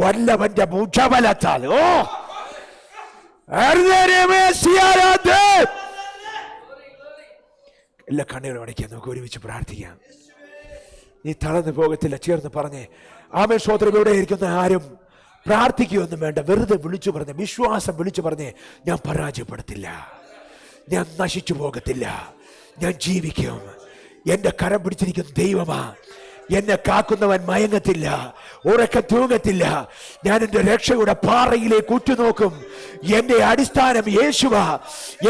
വല്ലവന്റെ ഭുജബലത്താൽ എല്ലാ കണ്ണുകളും അടയ്ക്കാൻ നമുക്ക് ഒരുമിച്ച് പ്രാർത്ഥിക്കാം. നീ തളർന്നു പോകത്തില്ല. ചേർന്ന് പറഞ്ഞേ, ആമേൻ സ്തോത്രം. ഇവിടെ ഇരിക്കുന്ന ആരും പ്രാർത്ഥിക്കുകയൊന്നും വേണ്ട, വെറുതെ വിളിച്ചു പറഞ്ഞേ, വിശ്വാസം വിളിച്ചു പറഞ്ഞേ, ഞാൻ പരാജയപ്പെടത്തില്ല, ഞാൻ നശിച്ചു പോകത്തില്ല, ഞാൻ ജീവിക്കും. എന്റെ കരം പിടിച്ചിരിക്കുന്ന ദൈവമാ, എന്നെ കാക്കുന്നവൻ മയങ്ങത്തില്ല, ഉറക്കം തൂങ്ങത്തില്ല. ഞാൻ എന്റെ രക്ഷയുടെ പാറയിലേക്ക് ഉറ്റുനോക്കും. എന്റെ അടിസ്ഥാനം യേശുവാ.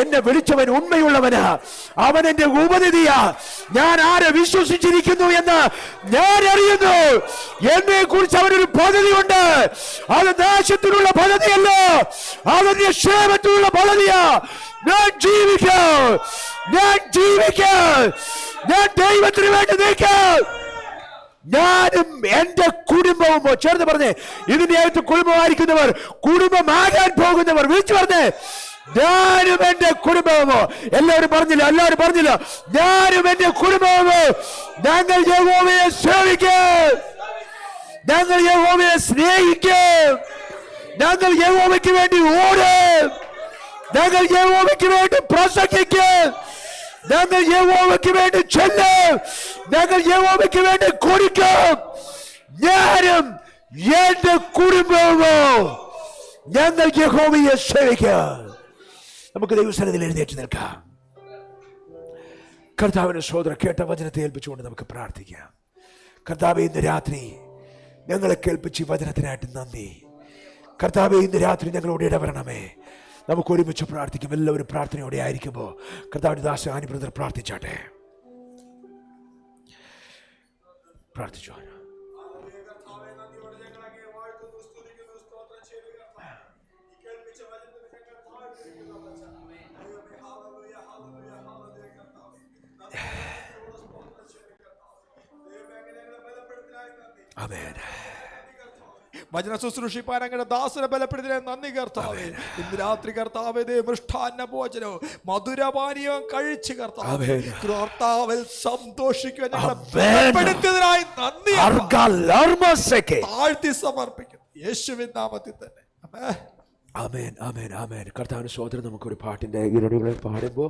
എന്നെ വിളിച്ചവൻ ഉണ്മയുള്ളവനാ, അവൻ എന്റെ ഉപനിധിയാ. ഞാൻ ആരെ വിശ്വസിച്ചിരിക്കുന്നു എന്ന് ഞാൻ അറിയുന്നു. എന്നെ കുറിച്ച് അവനൊരു പദ്ധതിയുണ്ട്. അത് നാശത്തിനുള്ള പദ്ധതിയല്ല, അവന്റെ ക്ഷേമത്തിലുള്ള പദ്ധതിയാ. ഞാൻ ജീവിക്കാം, ഞാൻ ദൈവത്തിന് വേണ്ടി നിൽക്കാം. ഞാനും എന്റെ കുടുംബവും. ചേർന്ന് പറഞ്ഞേ, ഇതിന്റെ അകത്ത് കുടുംബമായിരിക്കുന്നവർ, കുടുംബമാകാൻ പോകുന്നവർ വിളിച്ചു പറഞ്ഞേ, ഞാനും എന്റെ കുടുംബവും. എല്ലാവരും പറഞ്ഞില്ല, ഞാനും എന്റെ കുടുംബവും ഞങ്ങൾ യഹോവയെ സേവിക്കും, ഞങ്ങൾ യഹോവയെ സ്നേഹിക്കും, ഞങ്ങൾ യഹോവയ്ക്ക് വേണ്ടി ഓടും, ഞങ്ങൾ യഹോവയ്ക്ക് വേണ്ടി പ്രസംഗിക്കും, ഞങ്ങൾ യഹോവയ്ക്ക് വേണ്ടി ചെല്ലും, ഞങ്ങൾ യഹോവയ്ക്ക് വേണ്ടി കൊടുക്കും. ഞാനും എന്റെ കുടുംബവും ഞങ്ങൾ യഹോവയെ സേവിക്കാം. നമുക്ക് ദൈവസന്നിധിയിൽ എഴുന്നേറ്റ് നിൽക്കാം. കർത്താവിന്റെ സഹോദരൻ കേട്ട വചനത്തെ ഏൽപ്പിച്ചുകൊണ്ട് നമുക്ക് പ്രാർത്ഥിക്കാം. കർത്താവേ, ഇന്ന് രാത്രി ഞങ്ങളെ കേൾപ്പിച്ച് വചനത്തിനായിട്ട് നന്ദി. കർത്താവേ, ഇന്ന് രാത്രി ഞങ്ങളോട് ഇടപെടണമേ. നമുക്ക് ഒരുമിച്ച് പ്രാർത്ഥിക്കും. എല്ലാവരും പ്രാർത്ഥനയോടെ ആയിരിക്കുമ്പോൾ കർത്താവിന്റെ ദാസ ആനി ബ്രദർ പ്രാർത്ഥിച്ചാട്ടെ. പ്രാർത്ഥിച്ചു. ആമേൻ. വചന ശുശ്രൂഷിപ്പാൻ അങ്ങയുടെ ദാസനെ ബലപ്പെടുത്തിയ നന്ദി കർത്താവേ. ഇന്ന് രാത്രി കർത്താവേ, മൃഷ്ടാന്ന ഭോജനവും മധുരപാനീയവും കഴിച്ച് കർത്താവിൽ സന്തോഷിക്കുവാൻ ബലപ്പെടുത്തിയതിനായി നന്ദി താഴ്ത്തി സമർപ്പിക്കുന്നു യേശുവിൻ നാമത്തിൽ തന്നെ. ആമേൻ, ആമേൻ, ആമേൻ. കർത്താവിന്റെ സഹോദരൻ നമുക്കൊരു പാട്ടിൻ്റെ ഈരടികളെ പാടുമ്പോൾ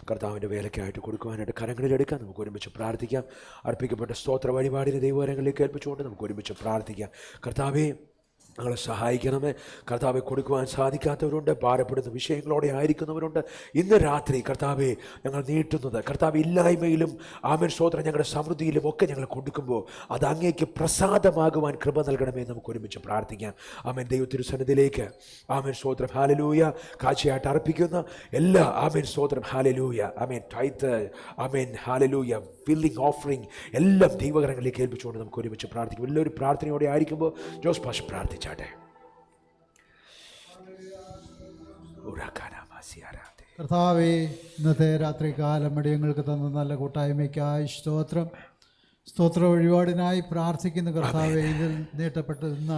കർത്താവിൻ്റെ വേലയ്ക്കായിട്ട് കൊടുക്കുവാനായിട്ട് കരങ്ങളിലെടുക്കാം. നമുക്ക് ഒരുമിച്ച് പ്രാർത്ഥിക്കാം. അർപ്പിക്കപ്പെട്ട സ്തോത്ര വഴിപാടിനെ ദൈവകരങ്ങളിലേക്ക് ഏൽപ്പിച്ചുകൊണ്ട് നമുക്ക് ഒരുമിച്ച് പ്രാർത്ഥിക്കാം. കർത്താവേ, ഞങ്ങളെ സഹായിക്കണമേ. കർത്താവെ, കൊടുക്കുവാൻ സാധിക്കാത്തവരുണ്ട്, ഭാരപ്പെടുന്ന വിഷയങ്ങളോടെ ആയിരിക്കുന്നവരുണ്ട്. ഇന്ന് രാത്രി കർത്താവെ, ഞങ്ങൾ നീട്ടുന്നത് കർത്താവ് ഇല്ലായ്മയിലും ആമേൻ സ്തോത്രം ഞങ്ങളുടെ സമൃദ്ധിയിലും ഒക്കെ ഞങ്ങൾ കൊടുക്കുമ്പോൾ അത് അങ്ങേക്ക് പ്രസാദമാകുവാൻ കൃപ നൽകണമേ. നമുക്ക് ഒരുമിച്ച് പ്രാർത്ഥിക്കാം. ആമേൻ. ദൈവത്തിരുസന്നിധിയിലേക്ക് ആമേൻ സ്തോത്രം ഹല്ലേലൂയ കാഴ്ചയായിട്ട് അർപ്പിക്കുന്ന എല്ലാ ആമേൻ സ്തോത്രം ഹല്ലേലൂയ ആമേൻ tithe amen hallelujah filling offering എല്ലാം ദൈവകരങ്ങളിലേക്ക് ഏൽപ്പിച്ചുകൊണ്ട് നമുക്ക് ഒരുമിച്ച് പ്രാർത്ഥിക്കും. എല്ലാവരും പ്രാർത്ഥനയോടെ ആയിരിക്കുമ്പോൾ ജോസ് പാഷ് പ്രാർത്ഥിച്ചാട്ടെ. കർത്താവേ, ഇന്നത്തെ രാത്രി കാലം അടിയങ്ങൾക്ക് തന്ന നല്ല കൂട്ടായ്മയ്ക്കായി സ്തോത്രം. സ്തോത്ര വഴിപാടിനായി പ്രാർത്ഥിക്കുന്ന കർത്താവേ, ഇതിൽ നീട്ടപ്പെട്ടിരുന്ന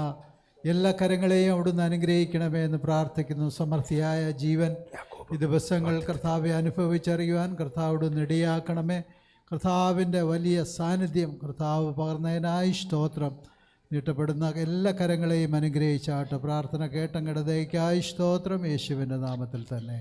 എല്ലാ കരങ്ങളെയും അവിടുന്ന് അനുഗ്രഹിക്കണമേ എന്ന് പ്രാർത്ഥിക്കുന്നു. സമൃദ്ധിയായ ജീവൻ ഈ ദിവസങ്ങൾ കർത്താവെ അനുഭവിച്ചറിയുവാൻ കർത്താവോട് ഇടയാക്കണമേ. കർത്താവിൻ്റെ വലിയ സാന്നിധ്യം കർത്താവ് പകർന്നതിനായി സ്തോത്രം. നീട്ടപ്പെടുന്ന എല്ലാ കരങ്ങളെയും അനുഗ്രഹിച്ചാട്ട് പ്രാർത്ഥന കേട്ടങ്ങടതയ്ക്കായി സ്തോത്രം. യേശുവിൻ്റെ നാമത്തിൽ തന്നെ.